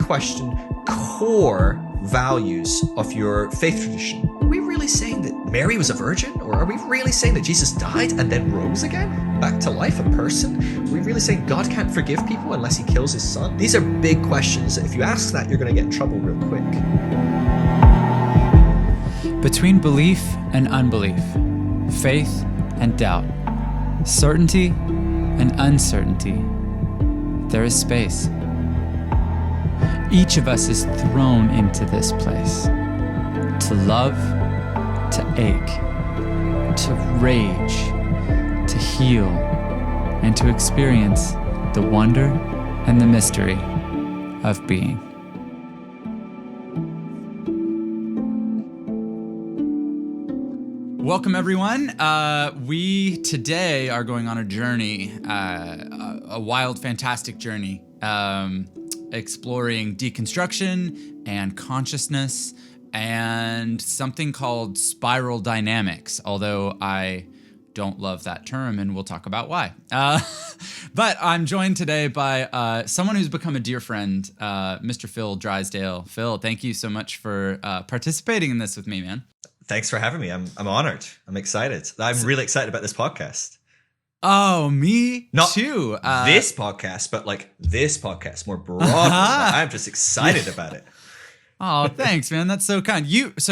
question core values of your faith tradition. Are we really saying that Mary was a virgin? Or are we really saying that Jesus died and then rose again? Back to life, a person? Are we really saying God can't forgive people unless he kills his son? These are big questions. If you ask that, you're going to get in trouble real quick. Between belief and unbelief, faith and doubt, certainty and uncertainty, there is space. Each of us is thrown into this place to love, to ache, to rage, to heal, and to experience the wonder and the mystery of being. Welcome, everyone. We today are going on a journey, a wild, fantastic journey, exploring deconstruction and consciousness and something called spiral dynamics, although I don't love that term, and we'll talk about why. But I'm joined today by someone who's become a dear friend, Mr. Phil Drysdale. Phil, thank you so much for participating in this with me, man. Thanks for having me. I'm honored. I'm excited. I'm really excited about this podcast. Oh, me Not too. This podcast, but like this podcast more broadly. I'm just excited about it. Oh, thanks, man. That's so kind. You've been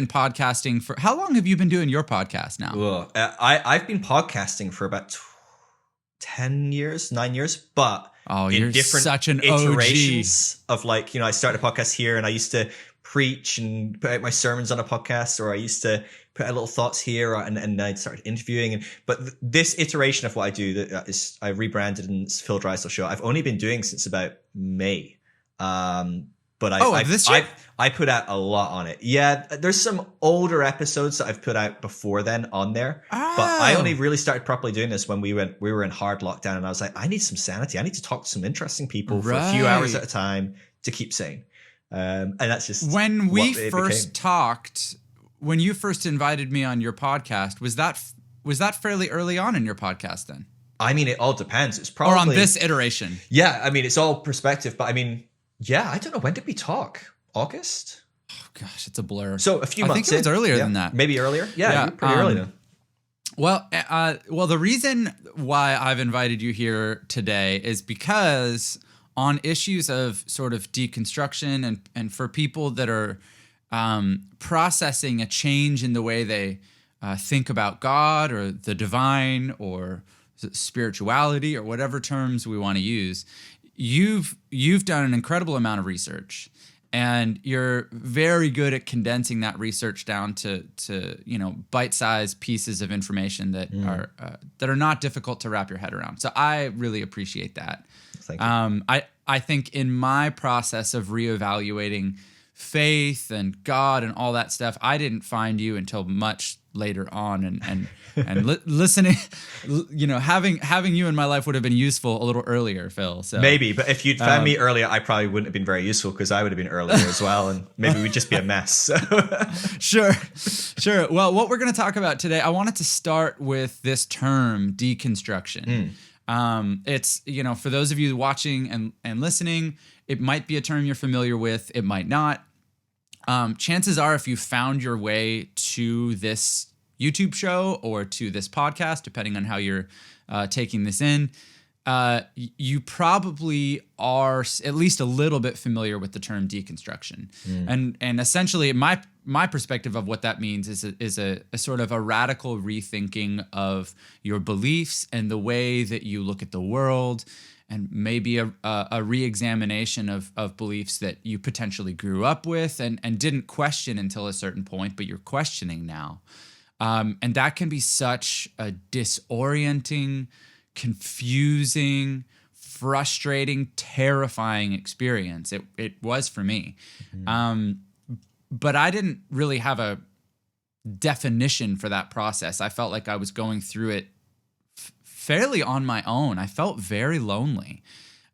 podcasting for, how long have you been doing your podcast now? I've been podcasting for about 9 years, but in different such an iterations of like, I started a podcast here and I used to preach and put out my sermons on a podcast, or I used to put out little thoughts here, and I started interviewing. But this iteration of what I do is I rebranded and it's Phil Drysdale Show. I've only been doing since about May. But I put out a lot on it. Yeah, there's some older episodes that I've put out before then on there. Oh. But I only really started properly doing this when we were in hard lockdown, and I was like, I need some sanity. I need to talk to some interesting people for a few hours at a time to keep sane. And that's just when we first talked. When you first invited me on your podcast, was that fairly early on in your podcast then? I mean, it all depends. It's probably or on this iteration. Yeah, I mean, it's all perspective, but I mean. Yeah, I don't know. When did we talk? August? Oh, gosh, it's a blur. So a few months. I think it was earlier than that. Maybe earlier? Yeah, pretty early then. Well, the reason why I've invited you here today is because on issues of sort of deconstruction and for people that are processing a change in the way they think about God or the divine or spirituality or whatever terms we want to use, You've done an incredible amount of research, and you're very good at condensing that research down to bite-sized pieces of information that are not difficult to wrap your head around. So I really appreciate that. Thank you. I think in my process of reevaluating faith and God and all that stuff, I didn't find you until much later on, and listening, having you in my life would have been useful a little earlier, Phil. So maybe, but if you'd found me earlier, I probably wouldn't have been very useful because I would have been earlier as well, and maybe we'd just be a mess. So. Sure. Well, what we're going to talk about today, I wanted to start with this term, deconstruction. It's, for those of you watching and listening, it might be a term you're familiar with. It might not. Chances are, if you found your way to this YouTube show or to this podcast, depending on how you're taking this in, you probably are at least a little bit familiar with the term deconstruction. And essentially, my perspective of what that means is a sort of a radical rethinking of your beliefs and the way that you look at the world, and maybe a re-examination of beliefs that you potentially grew up with and didn't question until a certain point, but you're questioning now. And that can be such a disorienting, confusing, frustrating, terrifying experience. It was for me. But I didn't really have a definition for that process. I felt like I was going through it fairly on my own. I felt very lonely.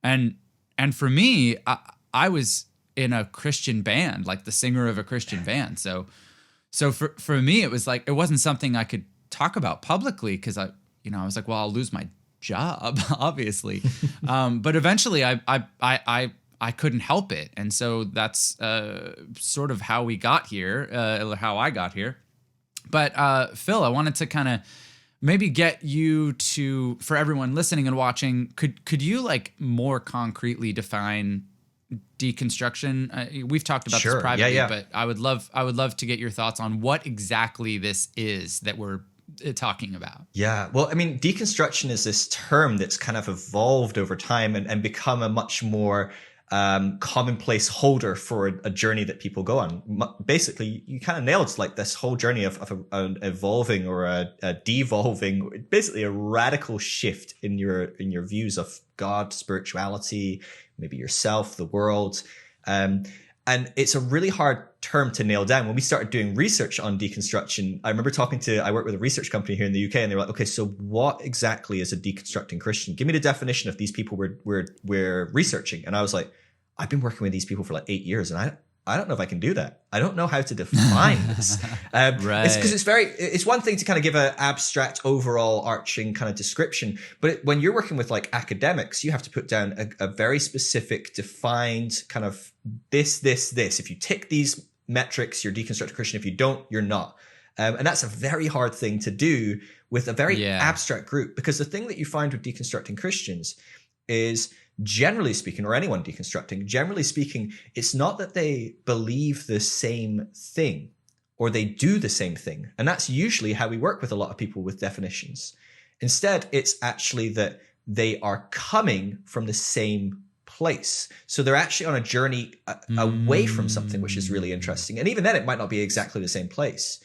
And for me, I was in a Christian band, like the singer of a Christian band. So for me, it was like, it wasn't something I could talk about publicly because I was like, well, I'll lose my job, obviously. But eventually I I couldn't help it. And so that's sort of how we got here, how I got here. But Phil, I wanted to kind of maybe get you to, for everyone listening and watching, could you like more concretely define deconstruction? We've talked about this privately, but I would love to get your thoughts on what exactly this is that we're talking about. Yeah. Well, I mean, deconstruction is this term that's kind of evolved over time and become a much more commonplace holder for a journey that people go on. Basically, you kind of nailed like this whole journey of an evolving or a devolving, basically a radical shift in your views of God, spirituality, maybe yourself, the world. And it's a really hard term to nail down. When we started doing research on deconstruction, I remember I work with a research company here in the UK, and they were like, okay, so what exactly is a deconstructing Christian? Give me the definition of these people we're researching. And I was like, I've been working with these people for like 8 years, and I don't know if I can do that. I don't know how to define this. Right. It's because it's one thing to kind of give an abstract, overall, arching kind of description. But when you're working with like academics, you have to put down a very specific, defined kind of this. If you tick these metrics, you're deconstructed Christian. If you don't, you're not. And that's a very hard thing to do with a very abstract group, because the thing that you find with deconstructing Christians is, generally speaking, or anyone deconstructing, generally speaking, it's not that they believe the same thing or they do the same thing. And that's usually how we work with a lot of people with definitions. Instead, it's actually that they are coming from the same place. So they're actually on a journey away from something, which is really interesting. And even then, it might not be exactly the same place.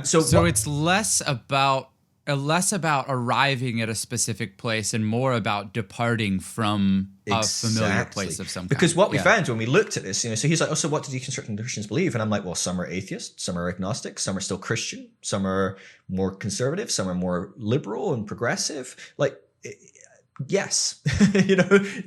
So it's less about arriving at a specific place and more about departing from a familiar place of some kind. Because what we found when we looked at this, so he's like, oh, so what do deconstructing Christians believe? And I'm like, well, some are atheists, some are agnostic, some are still Christian, some are more conservative, some are more liberal and progressive. Like, yes,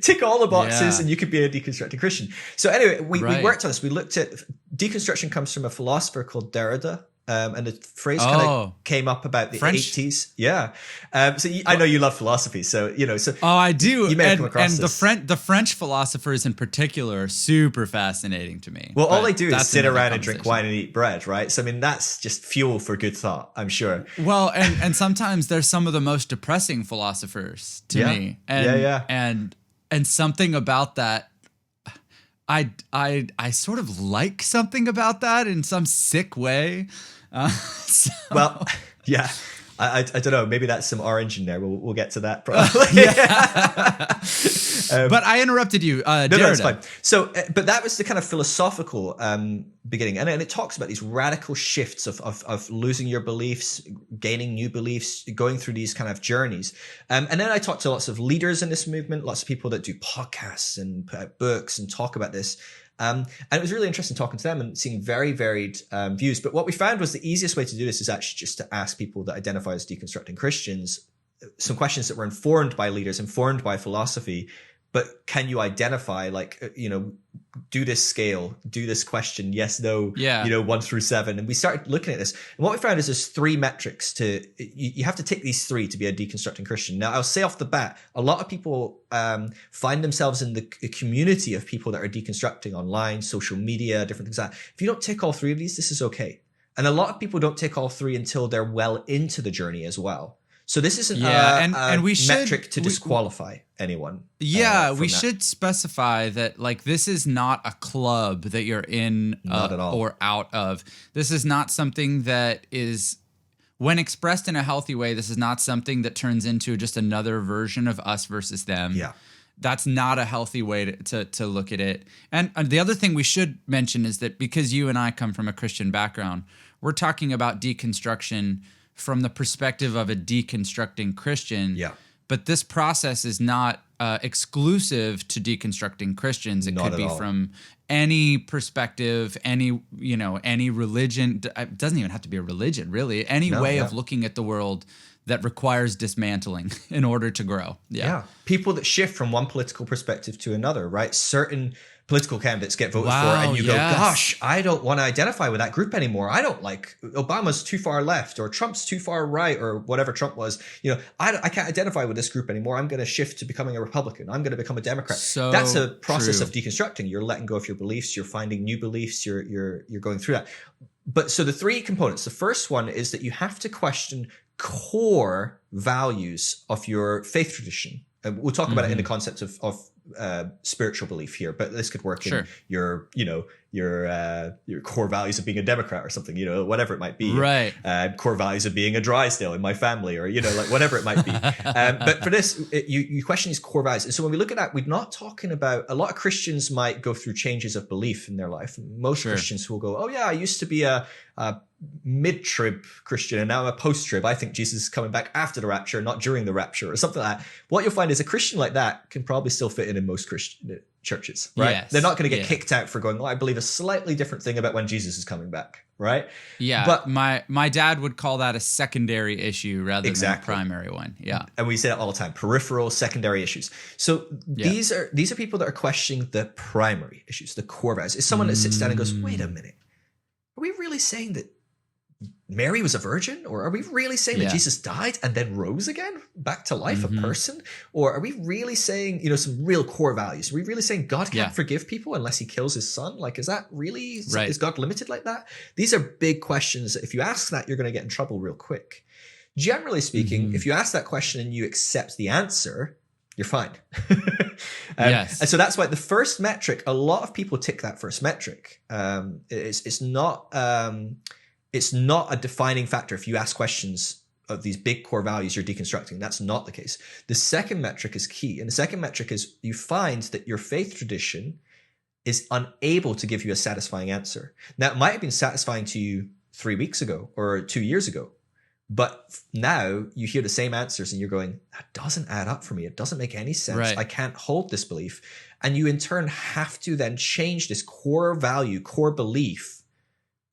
tick all the boxes and you could be a deconstructing Christian. So anyway, we worked on this. We looked at deconstruction comes from a philosopher called Derrida. And the phrase kind of came up about the French? 80s. Yeah. I know you love philosophy, so. I do. You may have come across this. The French philosophers in particular are super fascinating to me. Well, all they do is sit around and drink wine and eat bread, right? So, I mean, that's just fuel for good thought, I'm sure. Well, and sometimes they're some of the most depressing philosophers to me. And something about that, I sort of like something about that in some sick way. Well, yeah, I don't know. Maybe that's some orange in there. We'll get to that probably. But I interrupted you. No, that's fine. So, but that was the kind of philosophical beginning, and it talks about these radical shifts of losing your beliefs, gaining new beliefs, going through these kind of journeys. And then I talked to lots of leaders in this movement, lots of people that do podcasts and put out books and talk about this. And it was really interesting talking to them and seeing very varied views. But what we found was the easiest way to do this is actually just to ask people that identify as deconstructing Christians some questions that were informed by leaders, informed by philosophy. But can you identify, do this scale, do this question, yes, no, 1 through 7. And we started looking at this. And what we found is there's 3 metrics you have to tick these 3 to be a deconstructing Christian. Now, I'll say off the bat, a lot of people find themselves in the community of people that are deconstructing online, social media, different things like that. If you don't tick all 3 of these, this is okay. And a lot of people don't tick all 3 until they're well into the journey as well. So this isn't a metric to disqualify anyone. Yeah, we should specify that this is not a club that you're in not at all. Or out of. This is not something that is, when expressed in a healthy way, this is not something that turns into just another version of us versus them. Yeah. That's not a healthy way to look at it. And the other thing we should mention is that because you and I come from a Christian background, we're talking about deconstruction from the perspective of a deconstructing Christian. Yeah. But this process is not exclusive to deconstructing Christians. It could be from any perspective, any religion. It doesn't even have to be a religion, really. Any way of looking at the world that requires dismantling in order to grow. Yeah. People that shift from one political perspective to another, right? Certain political candidates get voted for and you go, gosh, I don't want to identify with that group anymore. I don't like Obama's too far left or Trump's too far right or whatever Trump was. You know, I can't identify with this group anymore. I'm going to shift to becoming a Republican. I'm going to become a Democrat. So that's a process true. of deconstructing. You're letting go of your beliefs. You're finding new beliefs. You're going through that. But so the three components, the first one is that you have to question core values of your faith tradition. And we'll talk about it in the concept of spiritual belief here, but this could work in your core values of being a Democrat or something, whatever it might be. Right. Core values of being a Drysdale in my family, or like whatever it might be. But for this, you question these core values. And so when we look at that, we're not talking about, a lot of Christians might go through changes of belief in their life. Most Christians will go, oh yeah, I used to be a mid-trib Christian and now I'm a post-trib. I think Jesus is coming back after the rapture, not during the rapture, or something like that. What you'll find is a Christian like that can probably still fit in most Christian churches, right? Yes. They're not going to get kicked out for going, I believe a slightly different thing about when Jesus is coming back, right? Yeah, but my dad would call that a secondary issue rather than a primary one. Yeah. And we say that all the time, peripheral, secondary issues. So these are people that are questioning the primary issues, the core values. It's someone that sits down and goes, wait a minute, are we really saying that Mary was a virgin? Or are we really saying that Jesus died and then rose again back to life, a person? Or are we really saying, some real core values? Are we really saying God can't forgive people unless he kills his son? Like, is that really, is God limited like that? These are big questions. If you ask that, you're going to get in trouble real quick. Generally speaking, if you ask that question and you accept the answer, you're fine. And so that's why the first metric, a lot of people tick that first metric. It's not a defining factor. If you ask questions of these big core values you're deconstructing, that's not the case. The second metric is key. And the second metric is you find that your faith tradition is unable to give you a satisfying answer. Now, it might have been satisfying to you 3 weeks ago or 2 years ago, but now you hear the same answers and you're going, that doesn't add up for me. It doesn't make any sense. Right. I can't hold this belief. And you in turn have to then change this core value, core belief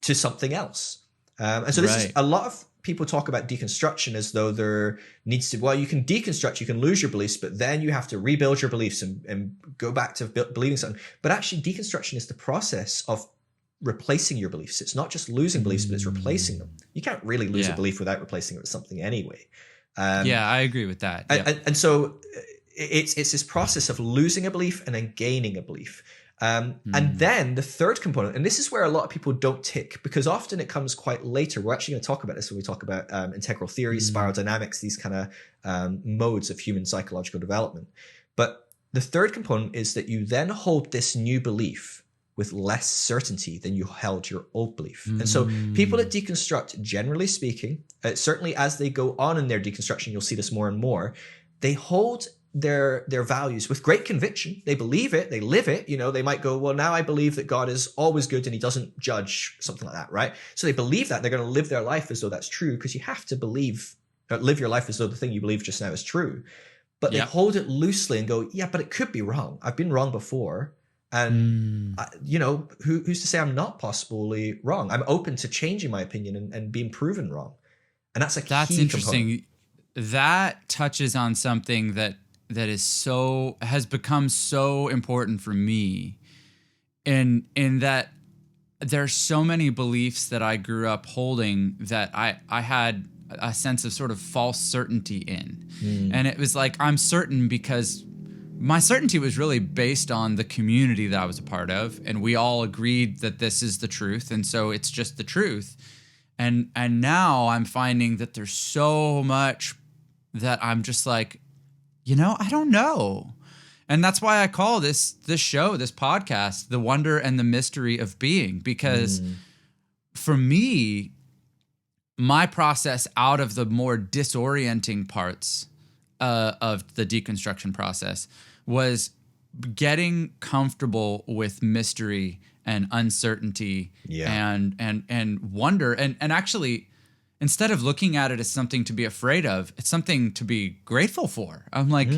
to something else. And so this is a lot of people talk about deconstruction as though there needs to, you can deconstruct, you can lose your beliefs, but then you have to rebuild your beliefs and go back to believing something. But actually deconstruction is the process of replacing your beliefs. It's not just losing beliefs, but it's replacing them. You can't really lose a belief without replacing it with something anyway. I agree with that. And so it's this process of losing a belief and then gaining a belief. And then the third component, and this is where a lot of people don't tick, because often it comes quite later. We're actually going to talk about this when we talk about integral theory, spiral dynamics, these kind of modes of human psychological development. But the third component is that you then hold this new belief with less certainty than you held your old belief. And so people that deconstruct, generally speaking, certainly as they go on in their deconstruction, you'll see this more and more, they hold their values with great conviction. They believe it, they live it. They might go, well, now I believe that God is always good and he doesn't judge, something like that, right? So they believe that, and they're going to live their life as though that's true, because you have to live your life as though the thing you believe just now is true. But they hold it loosely and go, yeah, but it could be wrong. I've been wrong before. And, who's to say I'm not possibly wrong? I'm open to changing my opinion and being proven wrong. And that's key interesting. component. That touches on something that has become so important for me in that there's so many beliefs that I grew up holding that I had a sense of sort of false certainty in. And it was like, I'm certain because my certainty was really based on the community that I was a part of, and we all agreed that this is the truth, and so it's just the truth. And now I'm finding that there's so much that I'm just like, I don't know. And that's why I call this show, this podcast, The Wonder and the Mystery of Being, because for me, my process out of the more disorienting parts of the deconstruction process was getting comfortable with mystery and uncertainty and wonder. And actually, instead of looking at it as something to be afraid of, it's something to be grateful for. I'm like,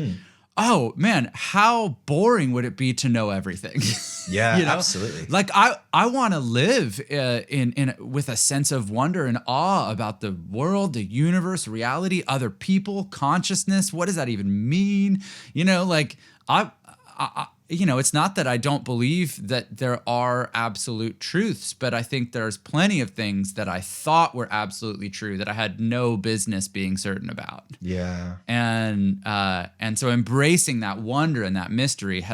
oh man, how boring would it be to know everything? Yeah, You know? absolutely. Like I want to live in with a sense of wonder and awe about the world, the universe, reality, other people, consciousness. What does that even mean? You know, like I you know, it's not that I don't believe that there are absolute truths, but I think there's plenty of things that I thought were absolutely true that I had no business being certain about. Yeah. And so embracing that wonder and that mystery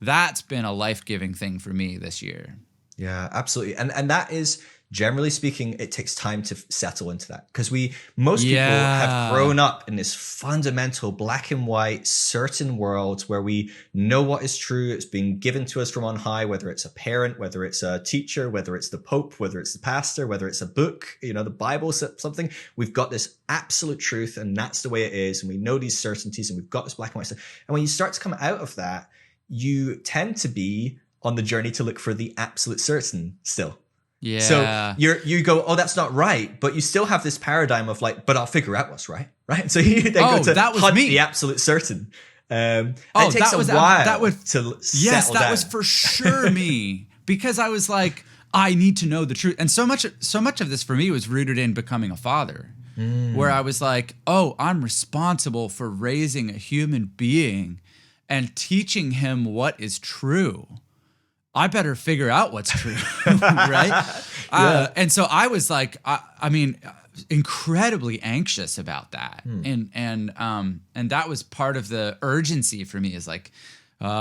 that's been a life-giving thing for me this year. Yeah, absolutely. And that is, generally speaking, it takes time to settle into that, because most people have grown up in this fundamental black and white certain world where we know what is true. It's been given to us from on high, whether it's a parent, whether it's a teacher, whether it's the Pope, whether it's the pastor, whether it's a book, you know, the Bible, something. We've got this absolute truth, and that's the way it is. And we know these certainties, and we've got this black and white stuff. And when you start to come out of that, you tend to be on the journey to look for the absolute certain still. Yeah. So you go, oh, that's not right, but you still have this paradigm of like, but I'll figure out what's right, right? So you then go to that was hunt me. the absolute certain. It takes that was a while that was to yes, settle that down. was for sure me, because I was like, I need to know the truth, and so much of this for me was rooted in becoming a father, where I was like, oh, I'm responsible for raising a human being and teaching him what is true. I better figure out what's true, right? Yeah. And so I was like, I mean, incredibly anxious about that, and that was part of the urgency for me. Is like,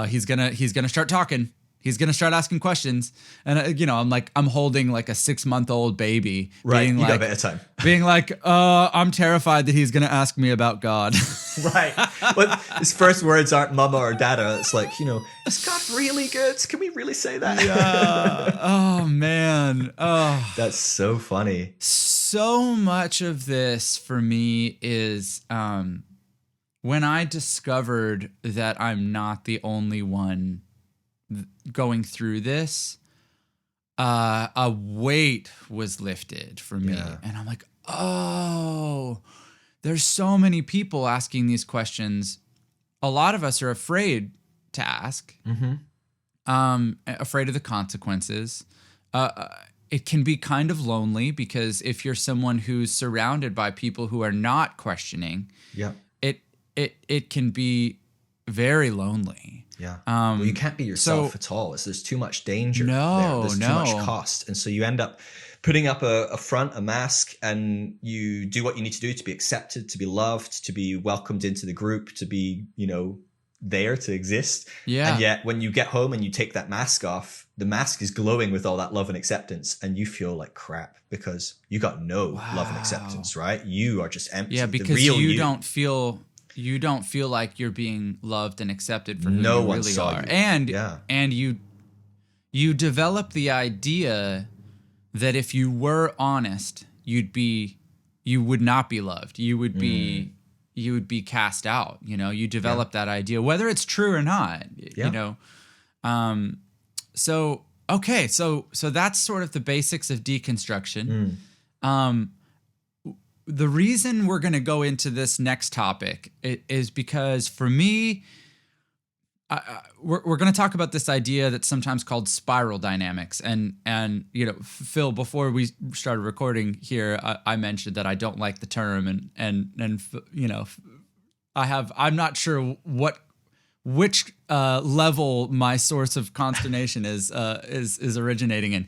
he's gonna start talking. He's gonna start asking questions, and you know, I'm holding like a 6-month-old baby, Right, being you like, got a bit of time. being like, I'm terrified that he's gonna ask me about God. Right. But his first words aren't mama or dada. It's like, you know, is God really good? Can we really say that? Oh man. Oh. That's so funny. So much of this for me is when I discovered that I'm not the only one going through this, a weight was lifted for me. Yeah. And I'm like, oh, there's so many people asking these questions. A lot of us are afraid to ask, afraid of the consequences. It can be kind of lonely, because if you're someone who's surrounded by people who are not questioning, Yeah. it can be very lonely. Yeah. Well, you can't be yourself at all. There's too much danger there. There's too much cost. And so you end up putting up a front, a mask, and you do what you need to do to be accepted, to be loved, to be welcomed into the group, to be, you know, there to exist. Yeah. And yet when you get home and you take that mask off, the mask is glowing with all that love and acceptance, and you feel like crap because you got no love and acceptance, right? You are just empty. Yeah, because the real you don't feel like you're being loved and accepted for who No you one really saw are. you. And you develop the idea that if you were honest, you would not be loved. You would be cast out. You know, you develop that idea, whether it's true or not. Yeah. You know, so that's sort of the basics of deconstruction. The reason we're going to go into this next topic is because for me, we're going to talk about this idea that's sometimes called spiral dynamics. And you know, Phil, before we started recording here, I mentioned that I don't like the term, and you know, I'm not sure which level my source of consternation is originating in,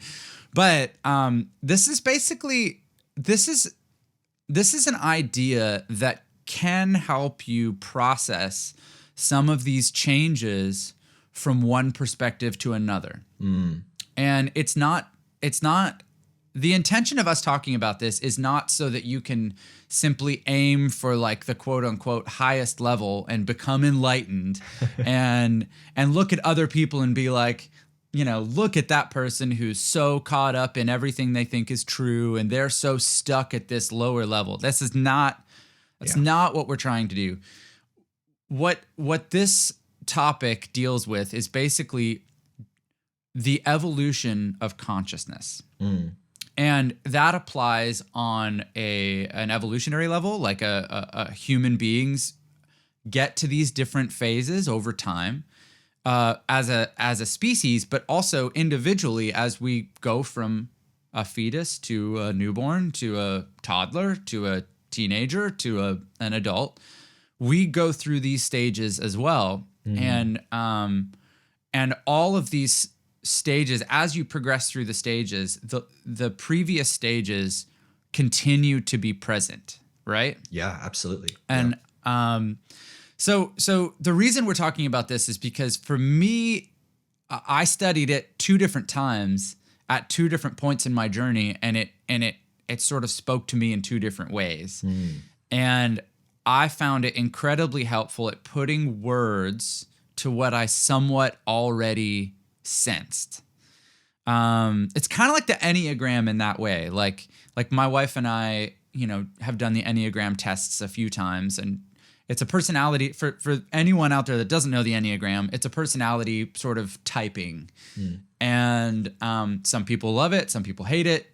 but this is an idea that can help you process some of these changes from one perspective to another. And it's not the intention of us talking about this is not so that you can simply aim for like the quote unquote highest level and become enlightened and look at other people and be like, you know, look at that person who's so caught up in everything they think is true and they're so stuck at this lower level. That's not what we're trying to do. What this topic deals with is basically the evolution of consciousness. And that applies on an evolutionary level, like a human being's get to these different phases over time as a species, but also individually as we go from a fetus to a newborn to a toddler to a teenager to an adult. We go through these stages as well. And all of these stages, as you progress through the stages, the previous stages continue to be present, right? Yeah, absolutely. And so the reason we're talking about this is because for me, I studied it 2 different times at 2 different points in my journey, and it sort of spoke to me in 2 different ways. And I found it incredibly helpful at putting words to what I somewhat already sensed. It's kind of like the Enneagram in that way. Like my wife and I, have done the Enneagram tests a few times, and it's a personality for anyone out there that doesn't know the Enneagram. It's a personality sort of typing, and some people love it, some people hate it.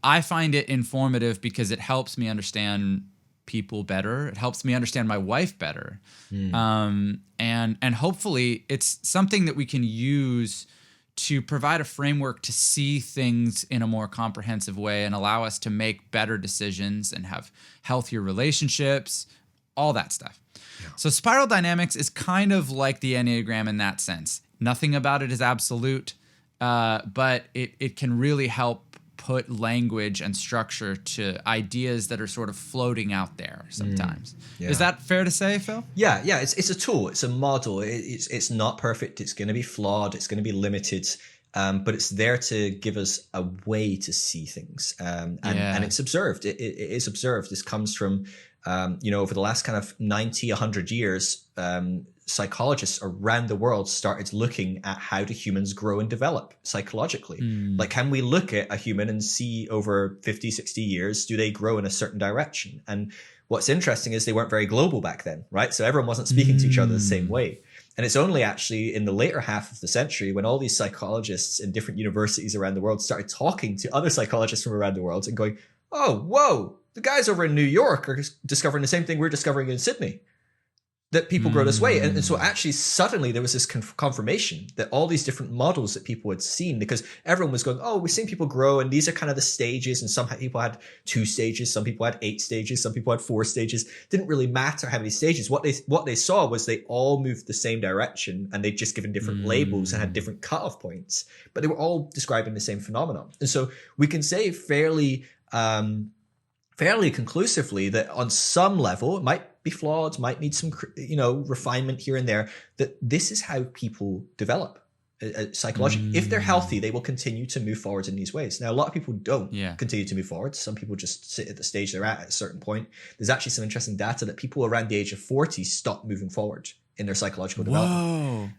I find it informative because it helps me understand people better. It helps me understand my wife better, and hopefully it's something that we can use to provide a framework to see things in a more comprehensive way and allow us to make better decisions and have healthier relationships, all that stuff. Yeah. So spiral dynamics is kind of like the Enneagram in that sense. Nothing about it is absolute, but it can really help put language and structure to ideas that are sort of floating out there sometimes. Yeah. Is that fair to say, Phil? Yeah. It's a tool. It's a model. It's not perfect. It's going to be flawed. It's going to be limited. But it's there to give us a way to see things. And it's observed. It is observed. This comes from, over the last kind of 90, 100 years, psychologists around the world started looking at how do humans grow and develop psychologically. Like, can we look at a human and see over 50, 60 years, do they grow in a certain direction? And what's interesting is they weren't very global back then, right? So everyone wasn't speaking to each other the same way. And it's only actually in the later half of the century when all these psychologists in different universities around the world started talking to other psychologists from around the world and going, oh, whoa, the guys over in New York are discovering the same thing we're discovering in Sydney, that people grow this way. And so actually suddenly there was this confirmation that all these different models that people had seen, because everyone was going, oh, we've seen people grow and these are kind of the stages. And some people had 2 stages, some people had 8 stages, some people had 4 stages. Didn't really matter how many stages. What they saw was they all moved the same direction, and they'd just given different labels and had different cutoff points, but they were all describing the same phenomenon. And so we can say fairly conclusively that on some level, it might be flawed, might need some, refinement here and there, that this is how people develop psychologically. If they're healthy, they will continue to move forward in these ways. Now, a lot of people don't continue to move forward. Some people just sit at the stage they're at a certain point. There's actually some interesting data that people around the age of 40 stop moving forward in their psychological development.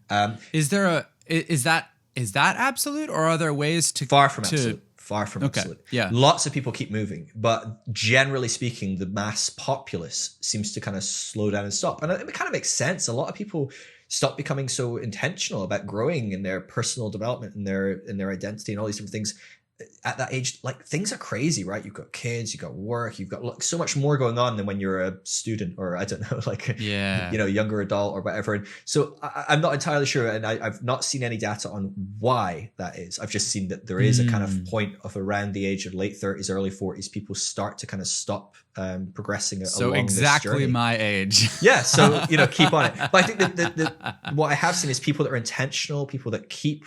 Is that absolute, or are there ways to... Far from absolute. Far from absolute. Yeah. Lots of people keep moving, but generally speaking, the mass populace seems to kind of slow down and stop. And it kind of makes sense. A lot of people stop becoming so intentional about growing in their personal development and their identity and all these different things. At that age, like, things are crazy, right? You've got kids, you've got work, you've got so much more going on than when you're a student, or I don't know, like, younger adult or whatever. And so I'm not entirely sure, and I've not seen any data on why that is. I've just seen that there is a kind of point of around the age of late 30s, early 40s, people start to kind of stop progressing along this journey. So exactly my age. Yeah, so keep on it. But I think that what I have seen is people that are intentional, people that keep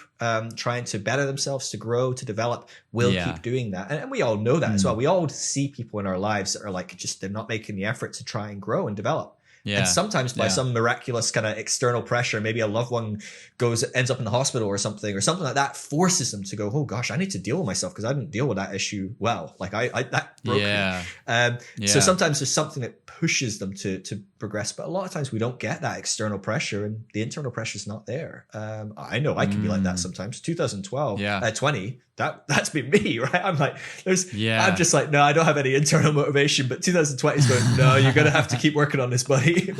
trying to better themselves, to grow, to develop, will keep doing that. And we all know that as well. We all see people in our lives that are like, just, they're not making the effort to try and grow and develop. Yeah. And sometimes by some miraculous kind of external pressure, maybe a loved one ends up in the hospital or something like that, forces them to go, oh gosh, I need to deal with myself because I didn't deal with that issue well. Like that broke me. So sometimes there's something that pushes them to progress, but a lot of times we don't get that external pressure, and the internal pressure is not there. I know I can be like that sometimes. 2012, 20. That's been me, right? I'm like, I'm just like, no, I don't have any internal motivation, but 2020 is going, no, you're going to have to keep working on this, buddy.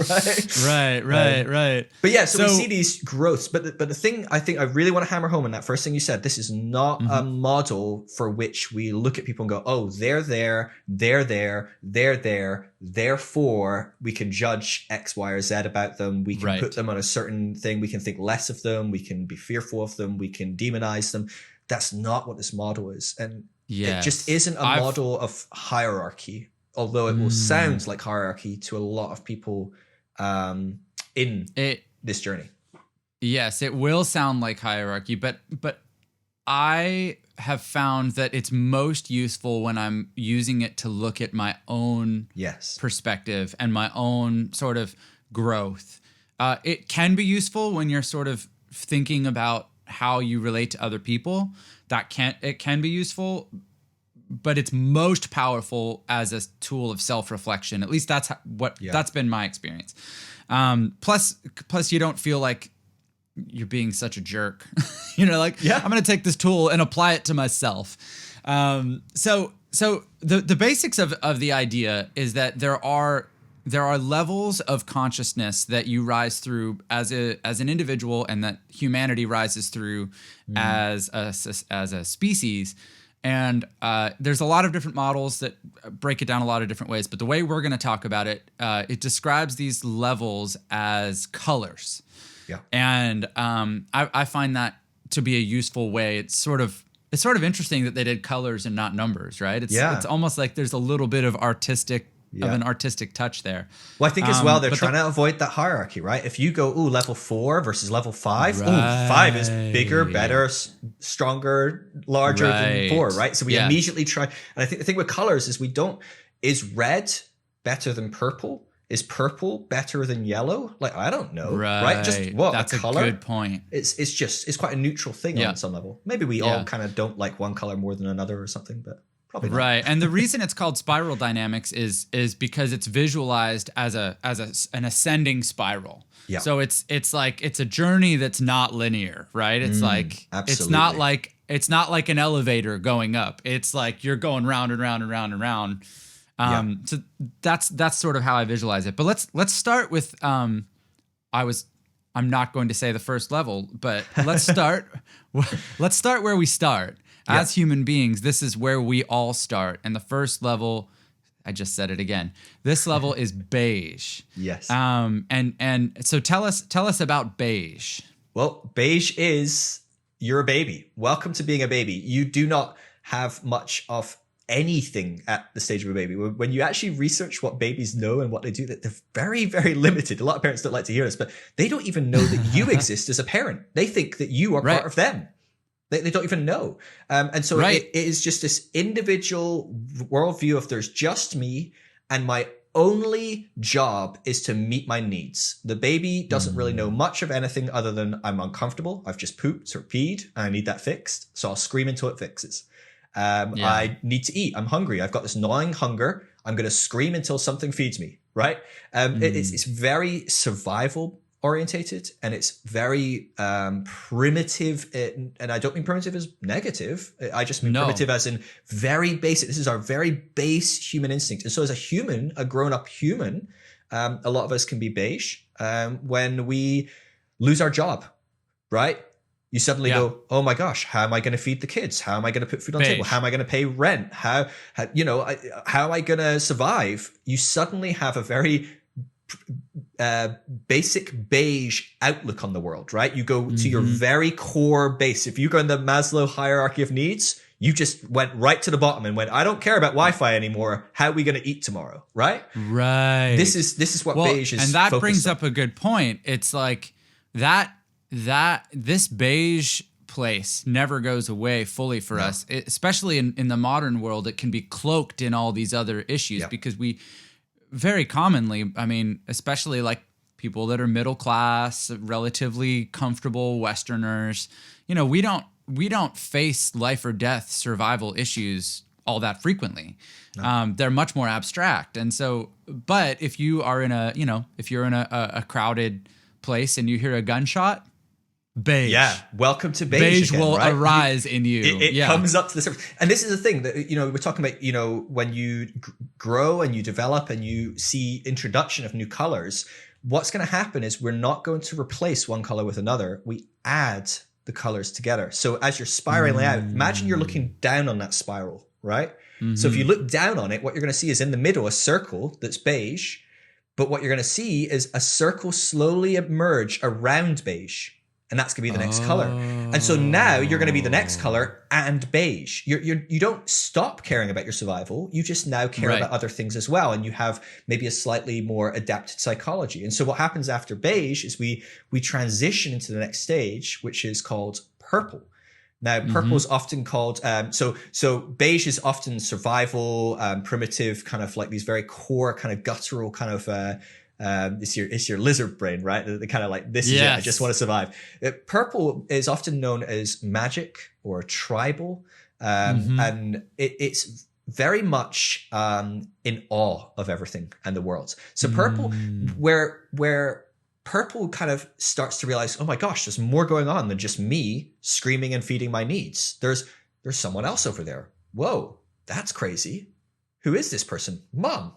Right. But yeah, so we see these growths, but the thing I think I really want to hammer home on that first thing you said, this is not a model for which we look at people and go, oh, they're there, therefore we can judge judge X, Y, or Z about them. We can put them on a certain thing. We can think less of them. We can be fearful of them. We can demonize them. That's not what this model is. And it just isn't a model of hierarchy, although it will sound like hierarchy to a lot of people in this journey. Yes, it will sound like hierarchy, but I have found that it's most useful when I'm using it to look at my own perspective and my own sort of growth. It can be useful when you're sort of thinking about how you relate to other people. It can be useful, but it's most powerful as a tool of self-reflection. At least that's that's been my experience. Plus you don't feel like you're being such a jerk. I'm going to take this tool and apply it to myself. So the basics of the idea is that there are levels of consciousness that you rise through as an individual, and that humanity rises through as a species. And there's a lot of different models that break it down a lot of different ways. But the way we're going to talk about it, it describes these levels as colors. Yeah. And I find that to be a useful way. It's sort of interesting that they did colors and not numbers, right? It's almost like there's a little bit of an artistic touch there. Well, I think as well, they're trying to avoid that hierarchy, right? If you go, level 4 versus level 5, 5 is bigger, better, stronger, larger than 4, right? So we immediately try. And I think the thing with colors is red better than purple? Is purple better than yellow? Like, I don't know, right? Just what? That's a color? A good point. It's quite a neutral thing on some level. Maybe we all kind of don't like one color more than another or something, but probably not. Right. And the reason it's called spiral dynamics is because it's visualized as an ascending spiral. Yeah. So it's like it's a journey that's not linear, right? It's absolutely. It's not like an elevator going up. It's like you're going round and round and round and round. So that's sort of how I visualize it. But let's start with I'm not going to say the first level, but let's start where we start. As human beings, this is where we all start. And the first level, I just said it again. This level is beige. Yes. And so tell us about beige. Well, beige is you're a baby. Welcome to being a baby. You do not have much of anything at the stage of a baby. When you actually research what babies know and what they do, that they're very, very limited. A lot of parents don't like to hear this, but they don't even know that you exist as a parent. They think that you are part of them. They don't even know. And so it is just this individual worldview of there's just me and my only job is to meet my needs. The baby doesn't really know much of anything other than I'm uncomfortable. I've just pooped or peed and I need that fixed. So I'll scream until it fixes. I need to eat. I'm hungry. I've got this gnawing hunger. I'm going to scream until something feeds me, right? It's very survival orientated, and it's very primitive. And I don't mean primitive as negative. I just mean primitive as in very basic. This is our very base human instinct. And so as a grown-up human, a lot of us can be beige when we lose our job, right? You suddenly go, oh my gosh, how am I going to feed the kids? How am I going to put food on the table? How am I going to pay rent? How am I going to survive? You suddenly have a very basic beige outlook on the world, right? You go to your very core base. If you go in the Maslow hierarchy of needs, you just went right to the bottom and went, I don't care about Wi-Fi anymore. How are we going to eat tomorrow? Right? Right. This is what beige is. And that brings up a good point. It's like this beige place never goes away fully for us, especially in the modern world. It can be cloaked in all these other issues because we very commonly, I mean, especially like people that are middle class, relatively comfortable Westerners, we don't face life or death survival issues all that frequently. No. They're much more abstract. And so, but if you are in a crowded place and you hear a gunshot, beige. Yeah, welcome to beige. Beige again, will right? arise in you. It comes up to the surface. And this is the thing that, we're talking about, when you grow and you develop and you see introduction of new colors, what's going to happen is we're not going to replace one color with another. We add the colors together. So as you're spiraling out, imagine you're looking down on that spiral, right? Mm-hmm. So if you look down on it, what you're going to see is in the middle, a circle that's beige. But what you're going to see is a circle slowly emerge around beige. And that's going to be the next color. And so now you're going to be the next color and beige. You don't stop caring about your survival. You just now care about other things as well. And you have maybe a slightly more adapted psychology. And so what happens after beige is we transition into the next stage, which is called purple. Now, purple is often called, so beige is often survival, primitive, kind of like these very core kind of guttural kind of, it's your lizard brain, right? The kind of like, this is it, I just want to survive. Purple is often known as magic or tribal, and it's very much in awe of everything and the world. So purple, where purple kind of starts to realize, oh my gosh, there's more going on than just me screaming and feeding my needs. There's someone else over there. Whoa, that's crazy. Who is this person? Mom,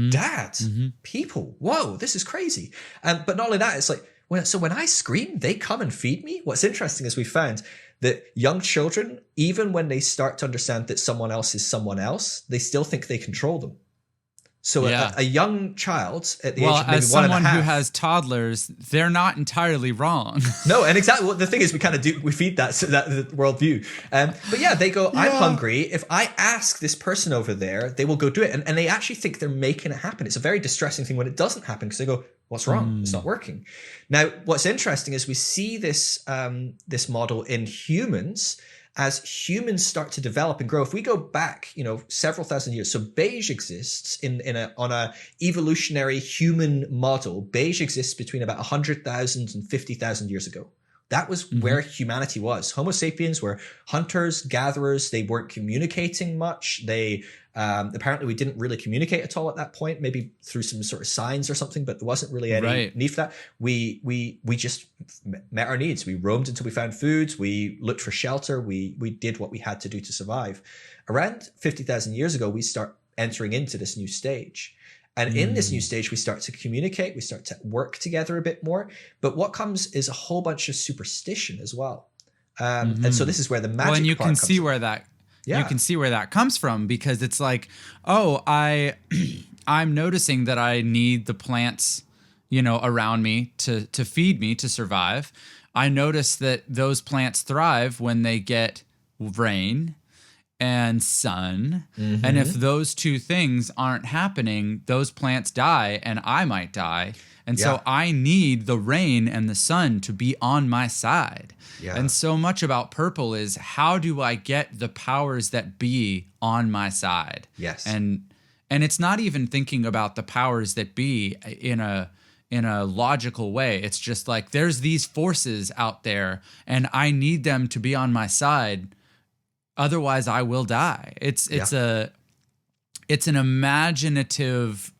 dad, people. Whoa, this is crazy. But not only that, it's like, when I scream, they come and feed me. What's interesting is we found that young children, even when they start to understand that someone else is someone else, they still think they control them. So a young child at the age of maybe as 1.5. someone who has toddlers, they're not entirely wrong. No, and exactly. Well, the thing is, we feed that worldview. But yeah, they go, I'm hungry. If I ask this person over there, they will go do it. And they actually think they're making it happen. It's a very distressing thing when it doesn't happen because they go, what's wrong? It's not working. Now, what's interesting is we see this model in humans. As humans start to develop and grow, if we go back, several thousand years, so beige exists on a evolutionary human model. Beige exists between about 100,000 and 50,000 years ago. That was where humanity was. Homo sapiens were hunters, gatherers. They weren't communicating much. They apparently we didn't really communicate at all at that point, maybe through some sort of signs or something, but there wasn't really any need for that. We just met our needs. We roamed until we found food. We looked for shelter. We did what we had to do to survive. Around 50,000 years ago, we start entering into this new stage. And in this new stage, we start to communicate, we start to work together a bit more. But what comes is a whole bunch of superstition as well. And so this is where the magic and you part can comes see in. where that you can see where that comes from, because it's like, I'm noticing that I need the plants, around me to feed me, to survive. I notice that those plants thrive when they get rain and sun. And if those two things aren't happening, those plants die and I might die. And so I need the rain and the sun to be on my side. And so much about purple is, how do I get the powers that be on my side? And it's not even thinking about the powers that be in a logical way. It's just like, there's these forces out there and I need them to be on my side. Otherwise, I will die. It's an imaginative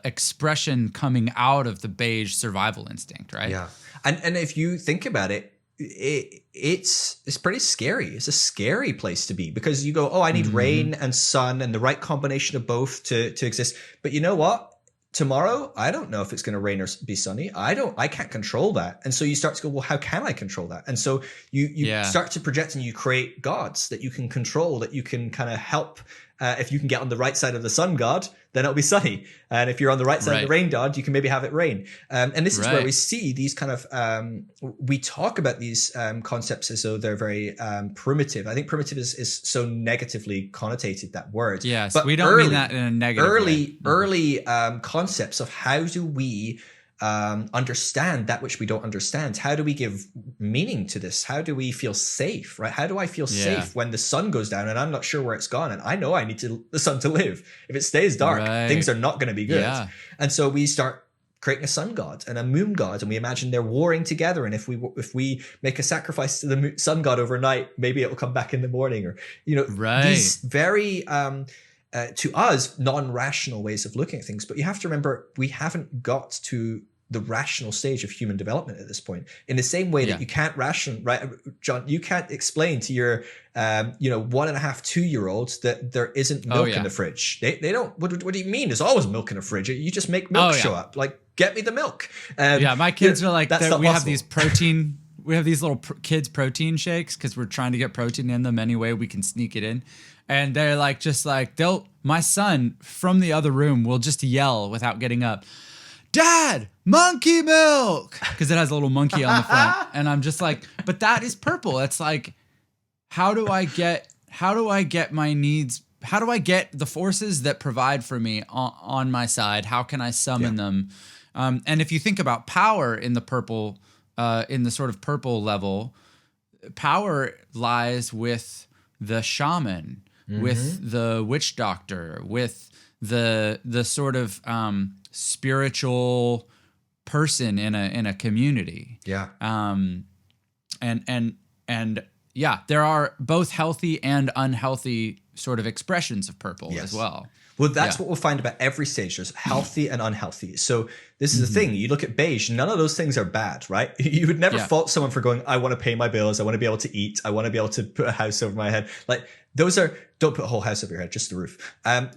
expression coming out of the beige survival instinct, right? Yeah, and if you think about it, it's pretty scary. It's a scary place to be, because you go, I need rain and sun and the right combination of both to exist. But you know what? Tomorrow, I don't know if it's going to rain or be sunny. I can't control that. And so you start to go, well, how can I control that? And so you start to project and you create gods that you can control, that you can kind of help. If you can get on the right side of the sun god, then it'll be sunny. And if you're on the right side of the rain god, you can maybe have it rain. And this is where we see these kind of, we talk about these concepts as though they're very primitive. I think primitive is so negatively connotated, that word. Yes, but we don't mean that in a negative way. Early concepts of how do we understand that which we don't understand. How do we give meaning to this? How do we feel safe, right? How do I feel safe when the sun goes down and I'm not sure where it's gone and I know I need the sun to live? If it stays dark, things are not going to be good. And so we start creating a sun god and a moon god, and we imagine they're warring together. And if we make a sacrifice to the sun god overnight, maybe it will come back in the morning, or these very to us, non-rational ways of looking at things. But you have to remember, we haven't got to the rational stage of human development at this point. In the same way that you can't right, John, you can't explain to your 1.5, 2-year-olds that there isn't milk in the fridge. They don't. What do you mean? There's always milk in the fridge. You just make milk show up. Like, get me the milk. My kids are like, that's not we possible. have these protein. We have these little kids protein shakes because we're trying to get protein in them any way we can sneak it in. And they're like, my son from the other room will just yell without getting up, Dad, monkey milk, because it has a little monkey on the front. And I'm just like, but that is purple. It's like, how do I get my needs? How do I get the forces that provide for me on my side? How can I summon them? And if you think about power in the purple, in the sort of purple level, power lies with the shaman, with the witch doctor, with the sort of spiritual person in a community. Yeah. And yeah, there are both healthy and unhealthy sort of expressions of purple as well. Well, that's what we'll find about every stage. There's healthy and unhealthy. So this is the thing. You look at beige, none of those things are bad, right? You would never fault someone for going, I want to pay my bills. I want to be able to eat. I want to be able to put a house over my head. Like those are, don't put a whole house over your head, just the roof. But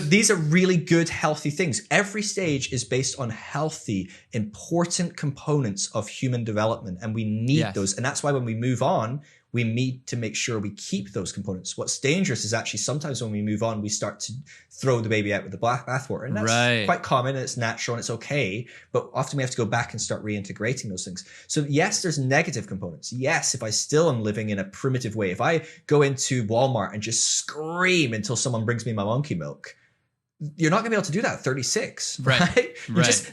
these are really good, healthy things. Every stage is based on healthy, important components of human development. And we need those. And that's why when we move on, we need to make sure we keep those components. What's dangerous is actually sometimes when we move on, we start to throw the baby out with the bathwater. And that's quite common and it's natural and it's okay. But often we have to go back and start reintegrating those things. So yes, there's negative components. Yes, if I still am living in a primitive way, if I go into Walmart and just scream until someone brings me my monkey milk, you're not going to be able to do that at 36, right?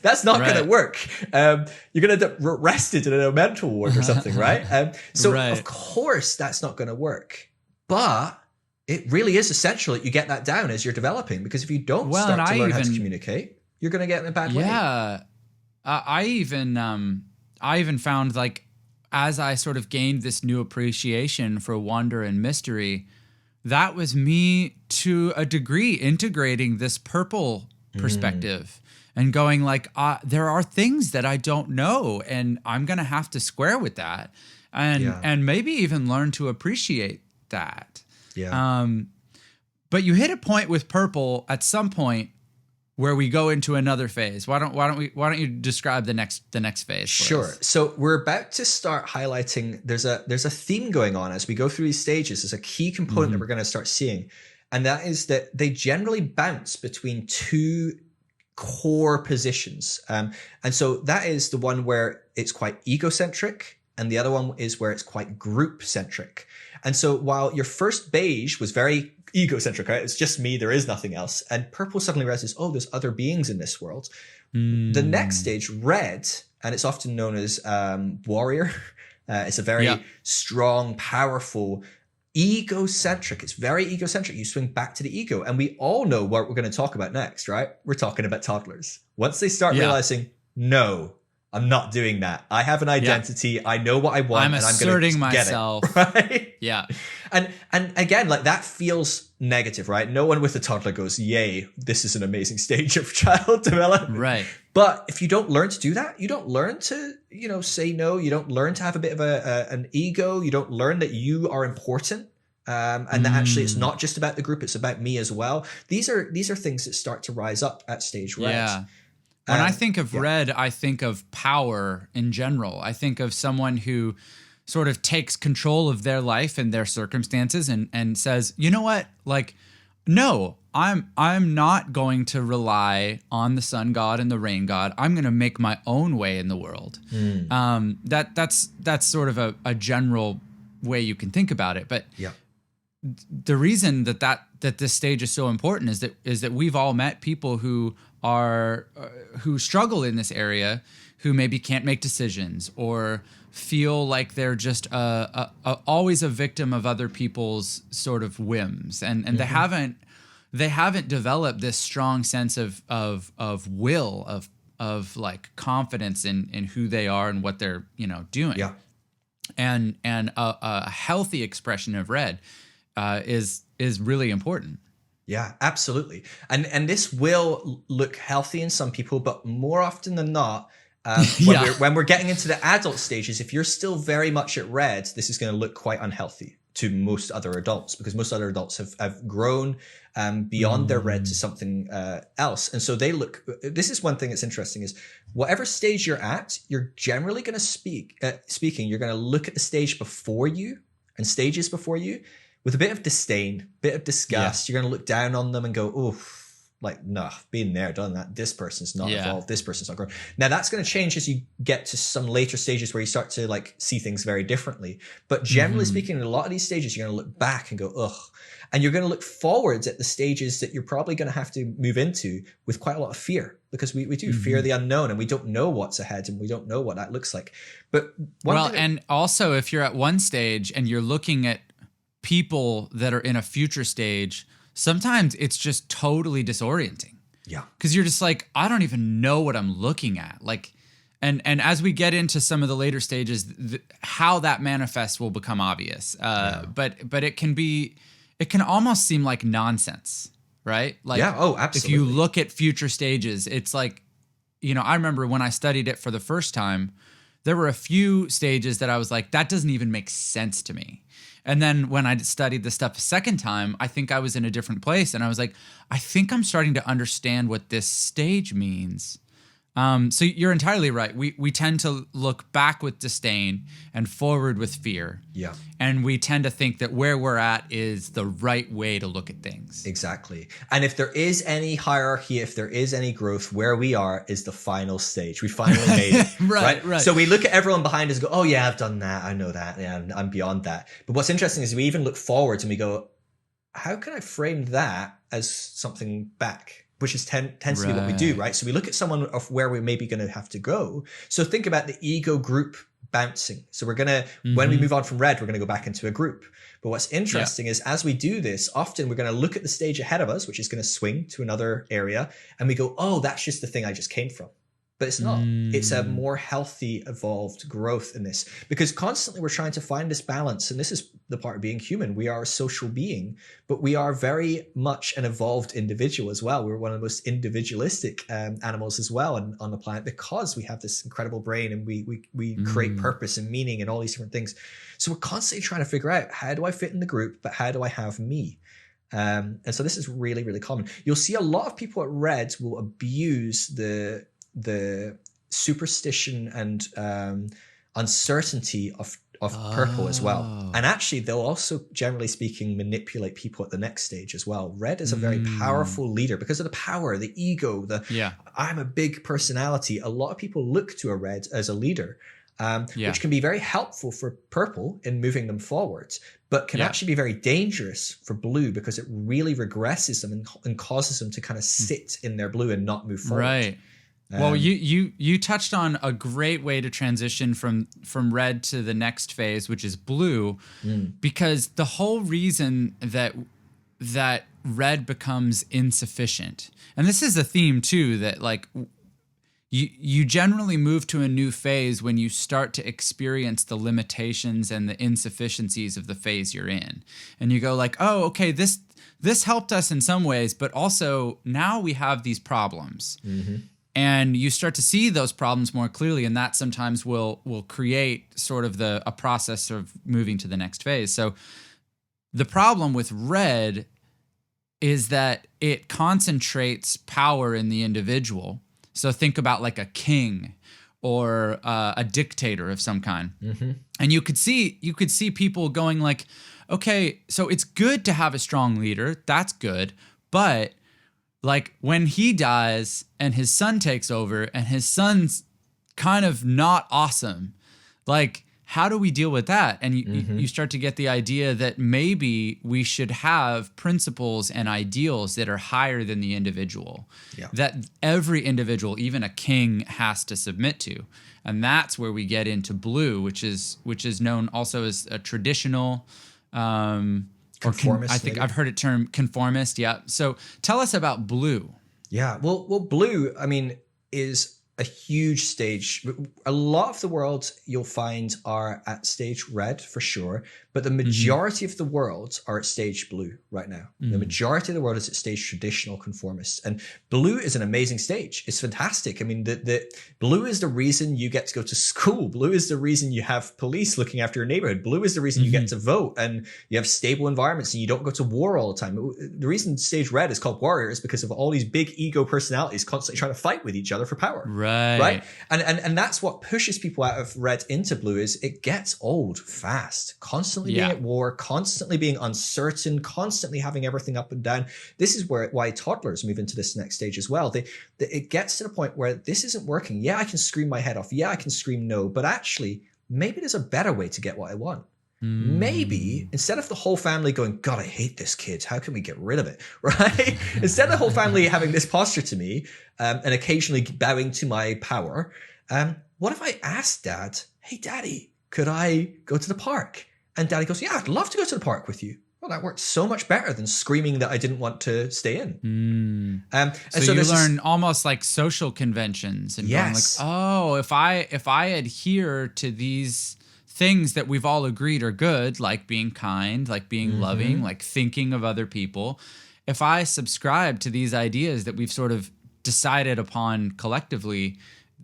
That's not going to work. You're going to end up arrested in a mental ward or something, right? Of course that's not going to work. But it really is essential that you get that down as you're developing, because if you don't start to learn how to communicate, you're going to get in a bad way. Yeah. I even found, like, as I sort of gained this new appreciation for wonder and mystery, that was me to a degree integrating this purple perspective and going like, there are things that I don't know and I'm going to have to square with that and maybe even learn to appreciate that. Yeah. But you hit a point with purple at some point where we go into another phase. Why don't you describe the next phase? Sure. So we're about to start highlighting, there's a theme going on as we go through these stages. There's a key component that we're going to start seeing. And that is that they generally bounce between two core positions. And so that is the one where it's quite egocentric, and the other one is where it's quite group centric. And so while your first beige was very egocentric, right? It's just me, there is nothing else. And purple suddenly realizes, oh, there's other beings in this world. The next stage, red, and it's often known as warrior. It's a very strong, powerful, egocentric. It's very egocentric. You swing back to the ego. And we all know what we're going to talk about next, right? We're talking about toddlers. Once they start realizing, no, I'm not doing that. I have an identity. I know what I want. I'm asserting myself. Get it, right? Yeah. And again, like that feels negative, right? No one with a toddler goes, yay, this is an amazing stage of child development. Right. But if you don't learn to do that, you don't learn to, say no. You don't learn to have a bit of an ego. You don't learn that you are important. And that actually it's not just about the group. It's about me as well. These are things that start to rise up at stage red. Yeah. When I think of red, I think of power in general. I think of someone who sort of takes control of their life and their circumstances and says, you know what? Like, no, I'm not going to rely on the sun god and the rain god. I'm going to make my own way in the world. That's sort of a general way you can think about it. But the reason that this stage is so important is that we've all met people who struggle in this area, who maybe can't make decisions or feel like they're just always a victim of other people's sort of whims, and they haven't developed this strong sense of will, of like confidence in who they are and what they're doing. Yeah. And a healthy expression of red is really important. Yeah, absolutely. And this will look healthy in some people, but more often than not, when we're getting into the adult stages, if you're still very much at red, this is going to look quite unhealthy to most other adults, because most other adults have grown beyond their red to something else. And so this is one thing that's interesting, is whatever stage you're at, you're generally going to you're going to look at the stage before you and stages before you with a bit of disdain, bit of disgust. You're going to look down on them and go, oh, like, no, been there, done that. This person's not Yeah. evolved. This person's not grown. Now that's going to change as you get to some later stages where you start to like see things very differently. But generally speaking, in a lot of these stages, you're going to look back and go, ugh. And you're going to look forwards at the stages that you're probably going to have to move into with quite a lot of fear, because we do fear the unknown, and we don't know what's ahead, and we don't know what that looks like. But and also if you're at one stage and you're looking at people that are in a future stage, sometimes it's just totally disorienting. Yeah. Because you're just like, I don't even know what I'm looking at. Like, and as we get into some of the later stages, how that manifests will become obvious. But it can almost seem like nonsense, right? Like, yeah. Oh, absolutely. If you look at future stages, it's like, I remember when I studied it for the first time, there were a few stages that I was like, that doesn't even make sense to me. And then when I studied the stuff a second time, I think I was in a different place. And I was like, I think I'm starting to understand what this stage means. So you're entirely right. We tend to look back with disdain and forward with fear. Yeah. And we tend to think that where we're at is the right way to look at things. Exactly. And if there is any hierarchy, if there is any growth, where we are is the final stage. We finally made it. Right. So we look at everyone behind us and go, oh yeah, I've done that. I know that. Yeah, I'm beyond that. But what's interesting is we even look forwards and we go, how can I frame that as something back? Which is tends to be what we do, right? So we look at someone of where we're maybe going to have to go. So think about the ego group bouncing. So we're going to, when we move on from red, we're going to go back into a group. But what's interesting is as we do this, often we're going to look at the stage ahead of us, which is going to swing to another area. And we go, oh, that's just the thing I just came from. But it's not. It's a more healthy, evolved growth in this, because constantly we're trying to find this balance. And this is the part of being human. We are a social being, but we are very much an evolved individual as well. We're one of the most individualistic animals as well on the planet, because we have this incredible brain and we create purpose and meaning and all these different things. So we're constantly trying to figure out, how do I fit in the group, but how do I have me? And so this is really, really common. You'll see a lot of people at Red will abuse the superstition and uncertainty of purple as well. And actually, they'll also, generally speaking, manipulate people at the next stage as well. Red is a very powerful leader because of the power, the ego, I'm a big personality. A lot of people look to a red as a leader, which can be very helpful for purple in moving them forwards, but can actually be very dangerous for blue because it really regresses them and causes them to kind of sit in their blue and not move forward. Right. Well, you touched on a great way to transition from red to the next phase, which is blue, because the whole reason that red becomes insufficient, and this is a theme too, that like you generally move to a new phase when you start to experience the limitations and the insufficiencies of the phase you're in, and you go like, oh, okay, this helped us in some ways, but also now we have these problems. And you start to see those problems more clearly, and that sometimes will create sort of a process of moving to the next phase. So the problem with red is that it concentrates power in the individual. So think about like a king or a dictator of some kind. And you could see people going like, okay, so it's good to have a strong leader. That's good. But like when he dies and his son takes over and his son's kind of not awesome, like how do we deal with that? And you start to get the idea that maybe we should have principles and ideals that are higher than the individual, that every individual, even a king, has to submit to. And that's where we get into blue, which is known also as a traditional conformist. I think maybe. I've heard it termed conformist. Yeah. So tell us about blue. Yeah. Well, blue, I mean, is a huge stage. A lot of the worlds you'll find are at stage red for sure, but the majority of the worlds are at stage blue right now. The majority of the world is at stage traditional conformist, and blue is an amazing stage. It's fantastic. I mean, the blue is the reason you get to go to school. Blue is the reason you have police looking after your neighborhood. Blue is the reason you get to vote and you have stable environments and you don't go to war all the time. The reason stage red is called warrior is because of all these big ego personalities constantly trying to fight with each other for power. Right. And that's what pushes people out of red into blue is it gets old fast, constantly being at war, constantly being uncertain, constantly having everything up and down. This is why toddlers move into this next stage as well. It gets to the point where this isn't working. Yeah, I can scream my head off. Yeah, I can scream no, but actually maybe there's a better way to get what I want. Maybe instead of the whole family going, God, I hate this kid. How can we get rid of it? Right? Instead of the whole family having this posture to me and occasionally bowing to my power, what if I asked Dad, hey, Daddy, could I go to the park? And Daddy goes, yeah, I'd love to go to the park with you. Well, that worked so much better than screaming that I didn't want to stay in. So you learn almost like social conventions and going like, oh, if I adhere to these things that we've all agreed are good, like being kind, like being loving, like thinking of other people, if I subscribe to these ideas that we've sort of decided upon collectively,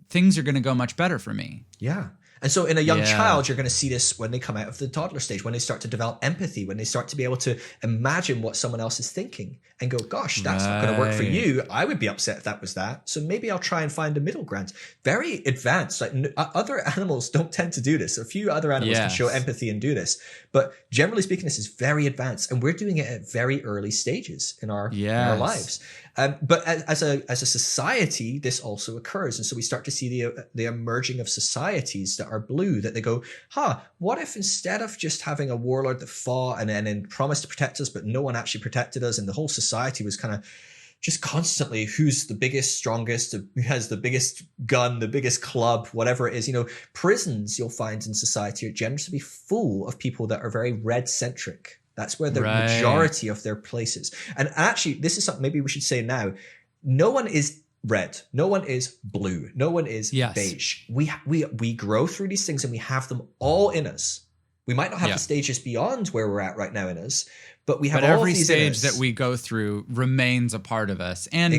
things are going to go much better for me. Yeah. And so in a young child, you're going to see this when they come out of the toddler stage, when they start to develop empathy, when they start to be able to imagine what someone else is thinking and go, gosh, that's not going to work for you. I would be upset if that was that. So maybe I'll try and find a middle ground. Very advanced. Like other animals don't tend to do this. A few other animals can show empathy and do this. But generally speaking, this is very advanced. And we're doing it at very early stages in our lives. But as a society, this also occurs. And so we start to see the emerging of societies that are blue, that they go, what if instead of just having a warlord that fought and then promised to protect us, but no one actually protected us, and the whole society was kind of just constantly who's the biggest, strongest, who has the biggest gun, the biggest club, whatever it is. Prisons you'll find in society are generally full of people that are very red-centric. That's where the majority of their places. And actually, this is something maybe we should say now. No one is red. No one is blue. No one is beige. We grow through these things and we have them all in us. We might not have the stages beyond where we're at right now in us, but we have all every of these stage that we go through remains a part of us. And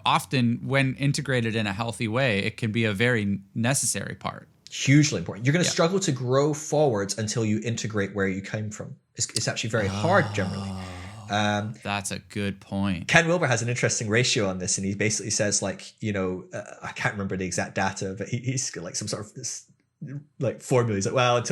often when integrated in a healthy way, it can be a very necessary part. Hugely important. You're going to struggle to grow forwards until you integrate where you came from. It's actually very hard generally. That's a good point. Ken Wilber has an interesting ratio on this, and he basically says I can't remember the exact data, but he's got like some sort of formula. He's like, well,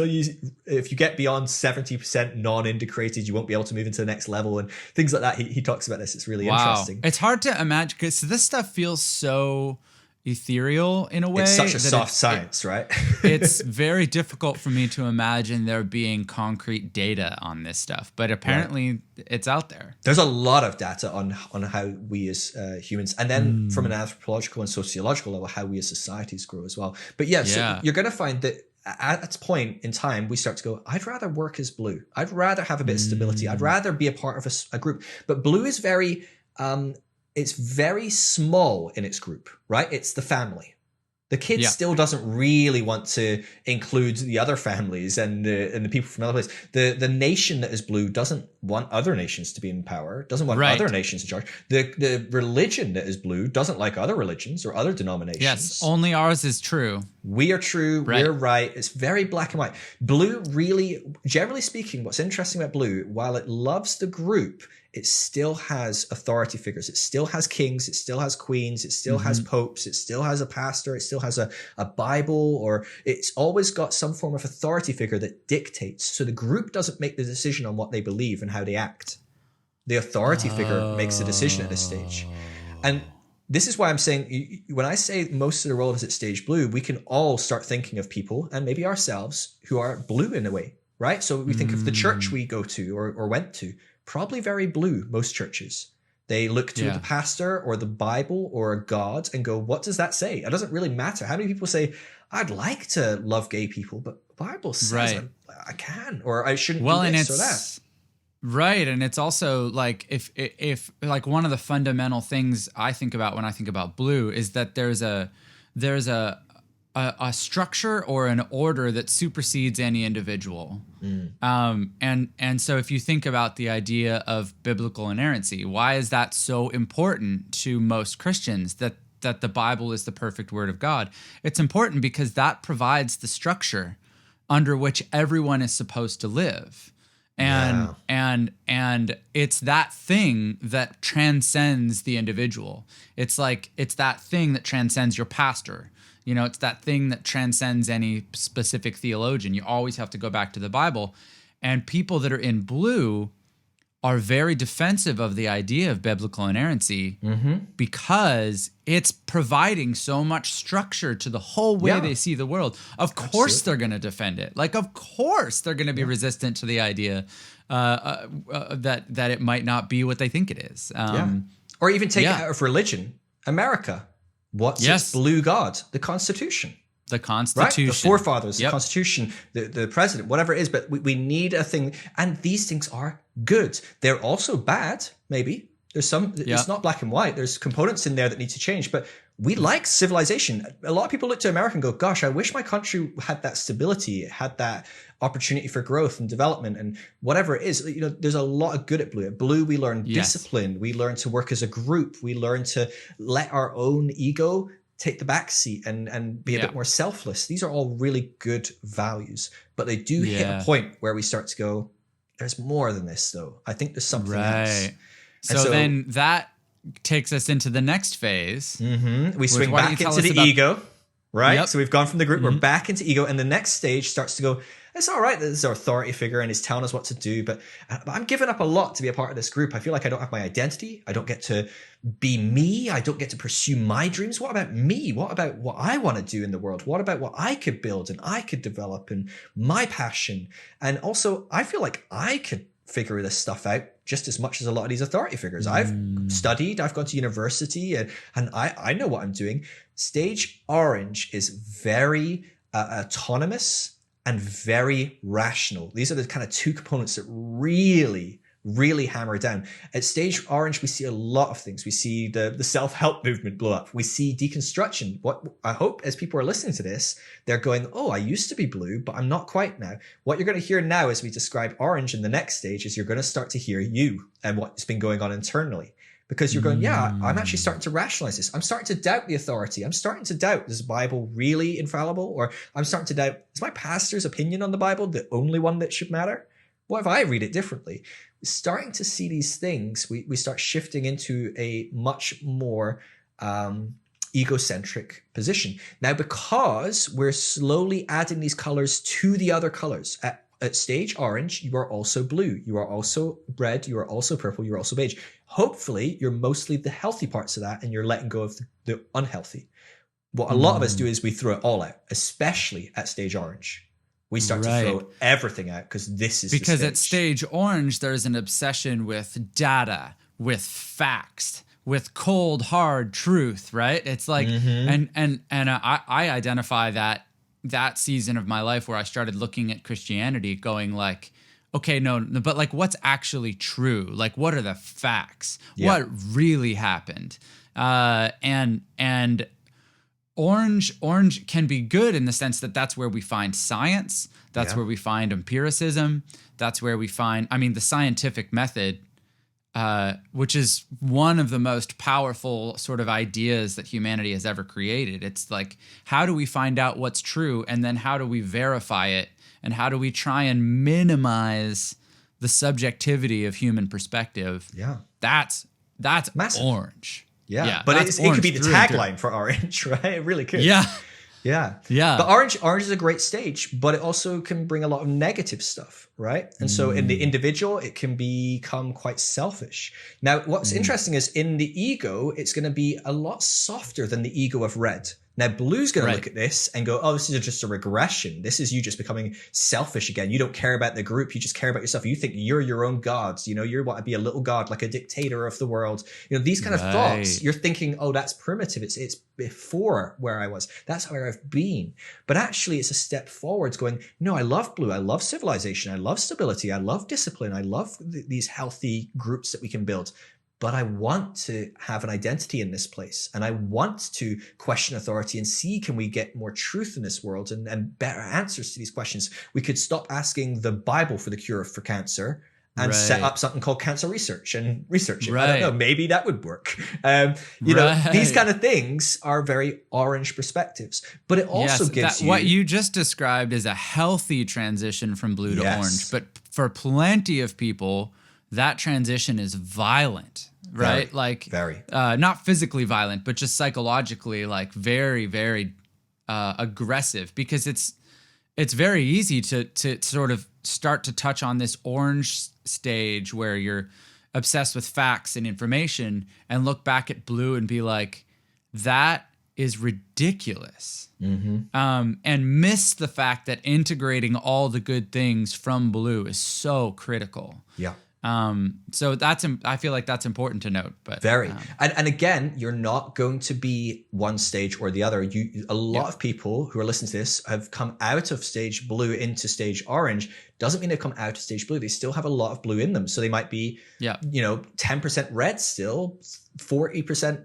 if you get beyond 70% non-integrated, you won't be able to move into the next level and things like that. He talks about this. It's really interesting. It's hard to imagine because this stuff feels so ethereal in a way. It's such a soft science, right? It's very difficult for me to imagine there being concrete data on this stuff, but apparently it's out there. There's a lot of data on how we as humans, and then from an anthropological and sociological level, how we as societies grow as well. But so you're going to find that at a point in time, we start to go, I'd rather work as blue. I'd rather have a bit of stability. I'd rather be a part of a group. But blue is very... it's very small in its group, right? It's the family. The kid still doesn't really want to include the other families and the people from other places. The nation that is blue doesn't want other nations to be in power, doesn't want other nations in charge. The religion that is blue doesn't like other religions or other denominations. Yes, only ours is true. We are true, we're right. It's very black and white. Blue really, generally speaking, what's interesting about blue, while it loves the group, it still has authority figures. It still has kings. It still has queens. It still has popes. It still has a pastor. It still has a Bible, or it's always got some form of authority figure that dictates. So the group doesn't make the decision on what they believe and how they act. The authority figure makes the decision at this stage. And this is why I'm saying, when I say most of the world is at stage blue, we can all start thinking of people, and maybe ourselves, who are blue in a way, right? So we think of the church we go to or went to. Probably very blue, most churches. They look to the pastor or the Bible or a God and go, what does that say? It doesn't really matter. How many people say, I'd like to love gay people, but the Bible says I can, or I shouldn't do this or that. Right. And it's also like, if like one of the fundamental things I think about when I think about blue is that there's a structure or an order that supersedes any individual. And so if you think about the idea of biblical inerrancy, why is that so important to most Christians, that the Bible is the perfect word of God? It's important because that provides the structure under which everyone is supposed to live. And it's that thing that transcends the individual. It's that thing that transcends your pastor. It's that thing that transcends any specific theologian. You always have to go back to the Bible. And people that are in blue are very defensive of the idea of biblical inerrancy because it's providing so much structure to the whole way they see the world. Of course they're going to defend it. Of course they're going to be resistant to the idea that it might not be what they think it is. Or even take it out of religion. America, what's its blue god? The Constitution. The Constitution. Right? The forefathers, the Constitution, the president, whatever it is. But we need a thing. And these things are good. They're also bad, maybe. There's some, it's not black and white. There's components in there that need to change. But we like civilization. A lot of people look to America and go, gosh, I wish my country had that stability. It had that opportunity for growth and development and whatever it is. There's a lot of good at blue. At blue, we learn discipline. We learn to work as a group. We learn to let our own ego take the back seat and be a bit more selfless. These are all really good values, but they do hit a point where we start to go, there's more than this though. I think there's something else. So then that takes us into the next phase. We swing back into the ego, right? So we've gone from the group, we're back into ego, and the next stage starts to go, it's all right that there's our authority figure and he's telling us what to do, but I'm giving up a lot to be a part of this group. I feel like I don't have my identity. I don't get to be me. I don't get to pursue my dreams. What about me? What about what I want to do in the world? What about what I could build and I could develop and my passion? And also, I feel like I could figure this stuff out just as much as a lot of these authority figures. I've studied, I've gone to university, and I know what I'm doing. Stage orange is very autonomous and very rational. These are the kind of two components that really hammer down. At stage orange, we see a lot of things. We see the self-help movement blow up. We see deconstruction. What I hope as people are listening to this, they're going, oh, I used to be blue, but I'm not quite now. What you're going to hear now as we describe orange in the next stage is you're going to start to hear you and what's been going on internally. Because you're going, yeah, I'm actually starting to rationalize this. I'm starting to doubt the authority. I'm starting to doubt, is the Bible really infallible? Or I'm starting to doubt, is my pastor's opinion on the Bible the only one that should matter? What if I read it differently? Starting to see these things, we start shifting into a much more egocentric position. Now, because we're slowly adding these colors to the other colors, at stage orange, you are also blue. You are also red. You are also purple. You're also beige. Hopefully, you're mostly the healthy parts of that and you're letting go of the unhealthy. What a lot of us do is we throw it all out, especially at stage orange. We start to throw everything out because this is because the stage. At stage orange, there's an obsession with data, with facts, with cold, hard truth, right? It's like, and I identify that season of my life where I started looking at Christianity going like, okay, no, but like what's actually true? Like what are the facts? What really happened? And orange can be good in the sense that that's where we find science. That's where we find empiricism. That's where we find, the scientific method, which is one of the most powerful sort of ideas that humanity has ever created. It's like, how do we find out what's true? And then how do we verify it? And how do we try and minimize the subjectivity of human perspective? Yeah. That's massive. Orange. Yeah. But it could be the tagline for orange, right? It really could. Yeah. But orange is a great stage, but it also can bring a lot of negative stuff, right? And so in the individual, it can become quite selfish. Now, what's interesting is in the ego, it's going to be a lot softer than the ego of red. Now, blue's going to look at this and go, oh, this is just a regression. This is you just becoming selfish again. You don't care about the group. You just care about yourself. You think you're your own gods. You want to be a little god, like a dictator of the world. These kind of thoughts, you're thinking, oh, that's primitive. It's before where I was. That's where I've been. But actually, it's a step forwards going, no, I love blue. I love civilization. I love stability. I love discipline. I love these healthy groups that we can build. But I want to have an identity in this place. And I want to question authority and see, can we get more truth in this world and better answers to these questions? We could stop asking the Bible for the cure for cancer and set Right. up something called cancer research and research it. I Right. don't know, maybe that would work. These kind of things are very orange perspectives, but it also gives you what you just described is a healthy transition from blue to Yes. orange. But for plenty of people, that transition is violent, right? very. Not physically violent, but just psychologically, like very, very aggressive, because it's very easy to sort of start to touch on this orange stage where you're obsessed with facts and information and look back at blue and be like, that is ridiculous. And miss the fact that integrating all the good things from blue is so critical. Yeah. So I feel like that's important to note. But Very. And again, you're not going to be one stage or the other. A lot of people who are listening to this have come out of stage blue into stage orange. Doesn't mean they've come out of stage blue. They still have a lot of blue in them. So they might be, 10% red still, 40%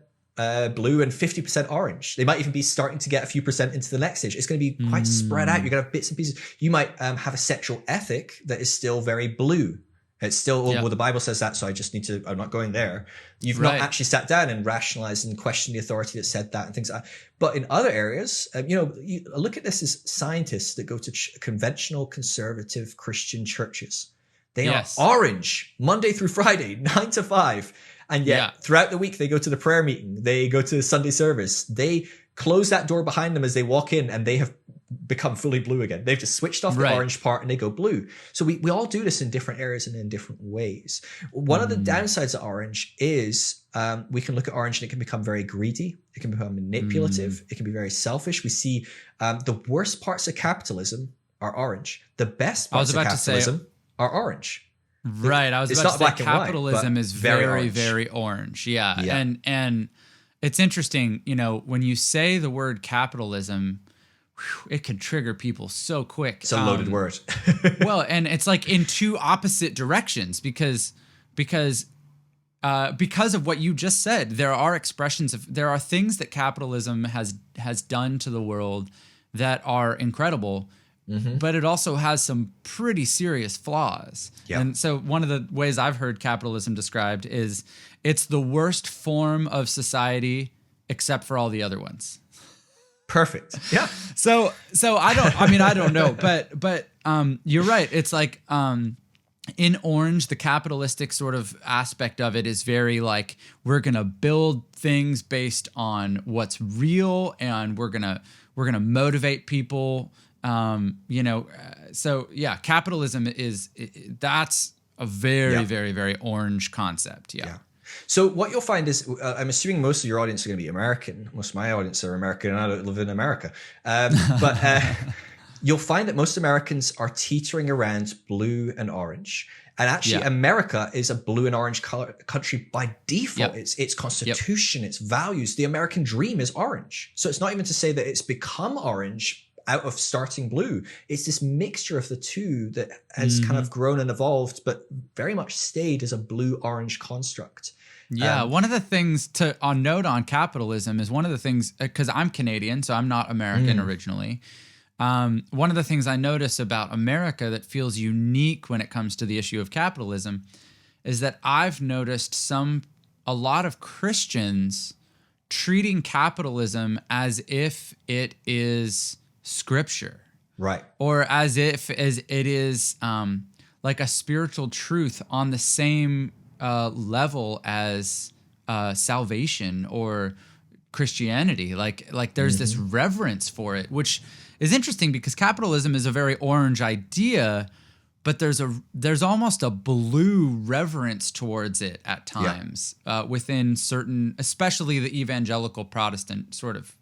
blue and 50% orange. They might even be starting to get a few percent into the next stage. It's going to be quite spread out. You're going to have bits and pieces. You might have a sexual ethic that is still very blue. It's still, well, the Bible says that, so I'm not going there. You've not actually sat down and rationalized and questioned the authority that said that and things like that. But in other areas, you look at this as scientists that go to conventional conservative Christian churches. They are orange Monday through Friday, 9 to 5. And yet throughout the week, they go to the prayer meeting. They go to the Sunday service. They close that door behind them as they walk in, and they have become fully blue again. They've just switched off the orange part and they go blue. So we all do this in different areas and in different ways. One of the downsides of orange is we can look at orange and it can become very greedy. It can become manipulative. It can be very selfish. We see the worst parts of capitalism are orange. The best parts of capitalism are orange. Right. I was about to say capitalism is very, very orange. Yeah. And it's interesting, when you say the word capitalism, it can trigger people so quick. It's a loaded word. Well, and it's like in two opposite directions because of what you just said. There are things that capitalism has done to the world that are incredible, but it also has some pretty serious flaws. Yeah. And so one of the ways I've heard capitalism described is it's the worst form of society except for all the other ones. Perfect. Yeah. So I don't know, but you're right. It's like in orange, the capitalistic sort of aspect of it is very like, we're going to build things based on what's real, and we're going to motivate people. So yeah, capitalism that's a very, very, very orange concept. Yeah. So what you'll find is, I'm assuming most of your audience are going to be American. Most of my audience are American, and I don't live in America. But you'll find that most Americans are teetering around blue and orange. And actually, America is a blue and orange country by default. Its constitution, its values. The American dream is orange. So it's not even to say that it's become orange out of starting blue. It's this mixture of the two that has kind of grown and evolved, but very much stayed as a blue-orange construct. Yeah, one of the things on note on capitalism is one of the things, because I'm Canadian, so I'm not American originally. One of the things I notice about America that feels unique when it comes to the issue of capitalism is that I've noticed a lot of Christians treating capitalism as if it is scripture, right? Or as it is like a spiritual truth on the same level as salvation or Christianity. Like there's this reverence for it, which is interesting because capitalism is a very orange idea, but there's almost a blue reverence towards it at times within certain, especially the evangelical Protestant sort of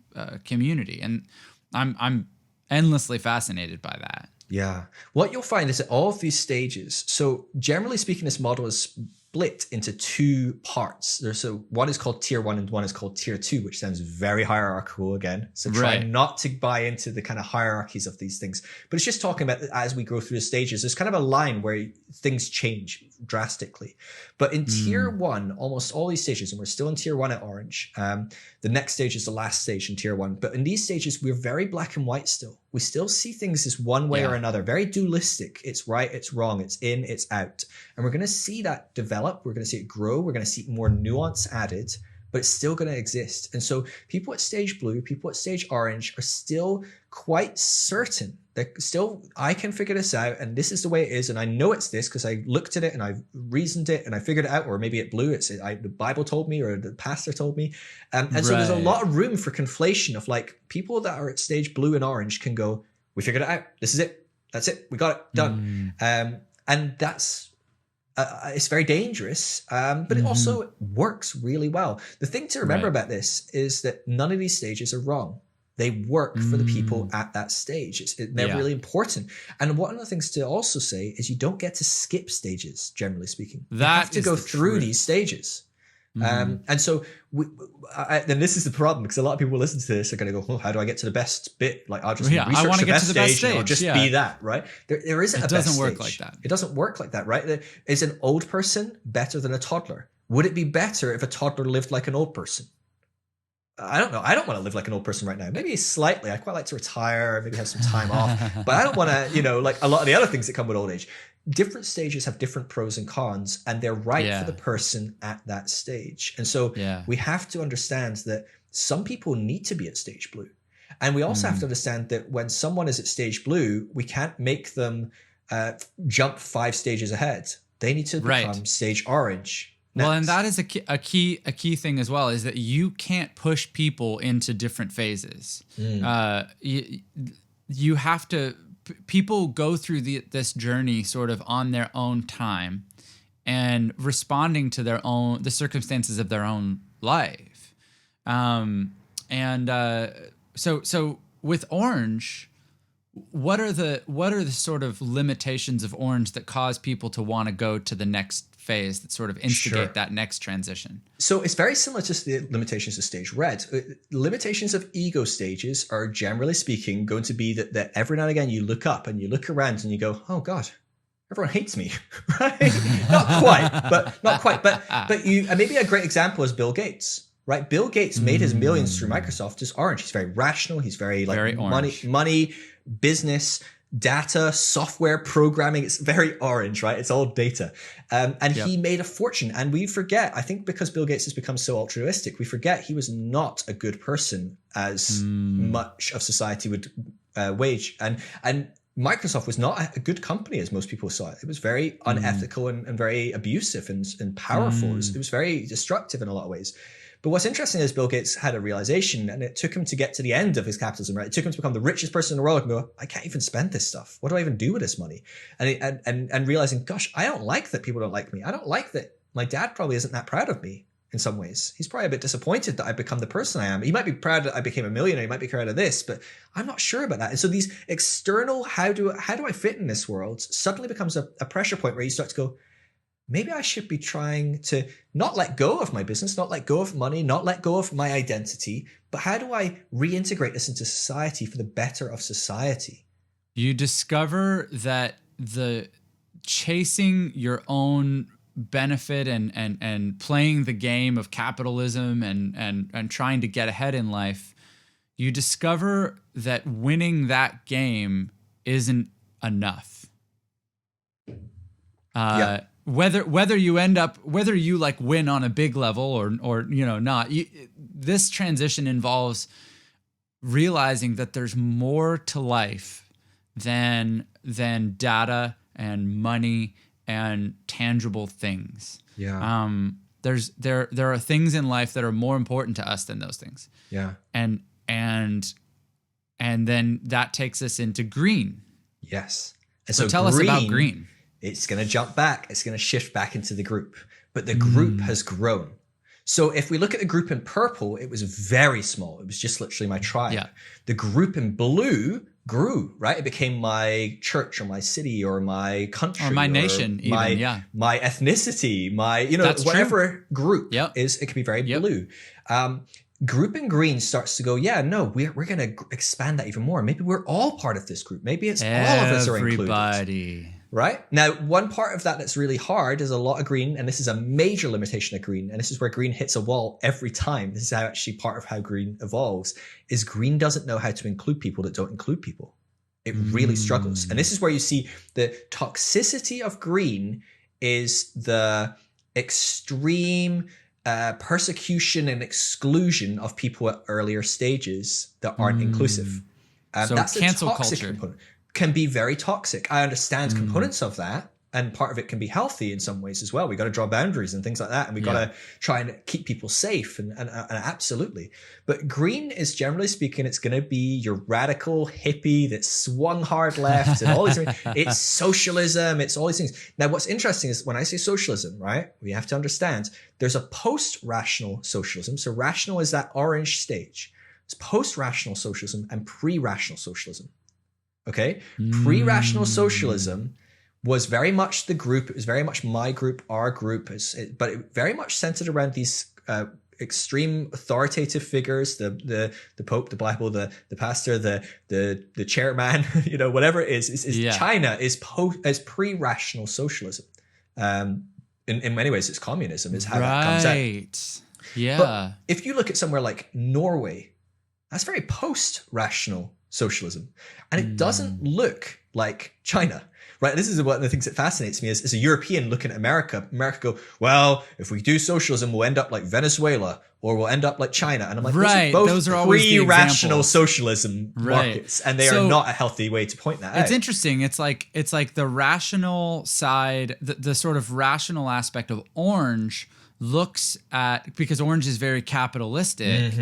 community, and I'm endlessly fascinated by that. Yeah. What you'll find is that all of these stages, so generally speaking, this model is split into two parts. So one is called tier 1 and one is called tier 2, which sounds very hierarchical again. So try not to buy into the kind of hierarchies of these things. But it's just talking about as we go through the stages, there's kind of a line where things change drastically. But in tier 1, almost all these stages, and we're still in tier 1 at Orange, the next stage is the last stage in tier 1. But in these stages, we're very black and white still. We still see things as one way or another, very dualistic. It's right, it's wrong, it's in, it's out. And we're going to see that develop. We're going to see it grow. We're going to see more nuance added, but it's still going to exist. And so people at stage blue, people at stage orange are still quite certain. They're still, I can figure this out and this is the way it is. And I know it's this because I looked at it and I reasoned it and I figured it out, or maybe it blew. The Bible told me or the pastor told me. And so there's a lot of room for conflation of like people that are at stage blue and orange can go, we figured it out. This is it. That's it. We got it done. And that's, it's very dangerous, but it also works really well. The thing to remember about this is that none of these stages are wrong. They work for the people at that stage. They're really important. And one of the things to also say is you don't get to skip stages, generally speaking. You have to go through these stages. And so, then this is the problem, because a lot of people listen to this are going to go, "Oh, how do I get to the best bit? Like, I'll just research the best stage, and I'll just be that, right?" There isn't a best stage. It doesn't work like that. It doesn't work like that, right? Is an old person better than a toddler? Would it be better if a toddler lived like an old person? I don't know. I don't want to live like an old person right now. Maybe slightly. I quite like to retire, maybe have some time off, but I don't want to, like a lot of the other things that come with old age. Different stages have different pros and cons, and they're right for the person at that stage. And so we have to understand that some people need to be at stage blue. And we also have to understand that when someone is at stage blue, we can't make them jump 5 stages ahead. They need to become stage orange. Well, and that is a key thing as well, is that you can't push people into different phases. You have to. People go through this journey sort of on their own time, and responding to the circumstances of their own life. So with Orange, what are the sort of limitations of Orange that cause people to want to go to the next phase, that sort of instigate that next transition? So it's very similar to the limitations of stage red. Limitations of ego stages are, generally speaking, going to be that every now and again you look up and you look around and you go, "Oh God, everyone hates me," right? Not quite, but you. And maybe a great example is Bill Gates. Right, Bill Gates made his millions through Microsoft as Orange. He's very rational. He's very money, business, data, software, programming. It's very orange, right? It's all data. And he made a fortune. And we forget, I think because Bill Gates has become so altruistic, we forget he was not a good person as much of society would wage. And Microsoft was not a good company as most people saw it. It was very unethical and very abusive and powerful. It was very destructive in a lot of ways. But what's interesting is Bill Gates had a realization, and it took him to get to the end of his capitalism, right? It took him to become the richest person in the world and go, "I can't even spend this stuff. What do I even do with this money?" And realizing, gosh, I don't like that people don't like me. I don't like that my dad probably isn't that proud of me in some ways. He's probably a bit disappointed that I've become the person I am. He might be proud that I became a millionaire. He might be proud of this, but I'm not sure about that. And so these external, how do I fit in this world, suddenly becomes a pressure point where you start to go, maybe I should be trying to not let go of my business, not let go of money, not let go of my identity, but how do I reintegrate this into society for the better of society? You discover that the chasing your own benefit and playing the game of capitalism and trying to get ahead in life, you discover that winning that game isn't enough. Whether you like win on a big level or not, this transition involves realizing that there's more to life than data and money and tangible things. There are things in life that are more important to us than those things. And then that takes us into green. Yes. And so tell us about green. It's going to jump back. It's going to shift back into the group. But the group has grown. So if we look at the group in purple, it was very small. It was just literally my tribe. The group in blue grew, right? It became my church or my city or my country or my nation, my, even. Yeah. my ethnicity, my, That's whatever true. group Yep. is, it can be very Yep. blue. Grouping green starts to go, yeah, no, we're going to expand that even more. Maybe we're all part of this group. Maybe it's all of us are included. Everybody. Right? Now, one part of that that's really hard is a lot of green, and this is a major limitation of green, and this is where green hits a wall every time. This is how actually part of how green evolves, is green doesn't know how to include people that don't include people. It really struggles. And this is where you see the toxicity of green is the extreme persecution and exclusion of people at earlier stages that aren't inclusive. So that's the cancel toxic culture component. Can be very toxic. I understand components of that, and part of it can be healthy in some ways as well. We got to draw boundaries and things like that, and we got to try and keep people safe, and absolutely. But green is, generally speaking, it's going to be your radical hippie that swung hard left and all these things. It's socialism. It's all these things. Now, what's interesting is when I say socialism, right? We have to understand there's a post-rational socialism. So rational is that orange stage. It's post-rational socialism and pre-rational socialism. Okay, pre-rational socialism was very much the group. It was very much my group, our group, but it very much centered around these extreme authoritative figures: the Pope, the Bible, the pastor, the chairman. Whatever it is. China is pre-rational socialism. In many ways, it's communism. Is how that comes out. Yeah. But if you look at somewhere like Norway, that's very post-rational socialism, and it doesn't look like China, right? This is one of the things that fascinates me as a European looking at America go, well, if we do socialism, we'll end up like Venezuela or we'll end up like China. And I'm like, right, those are both pre-rational socialism right. markets, and they are not a healthy way to point that out. It's interesting. It's like the rational side, the sort of rational aspect of orange looks at, because orange is very capitalistic,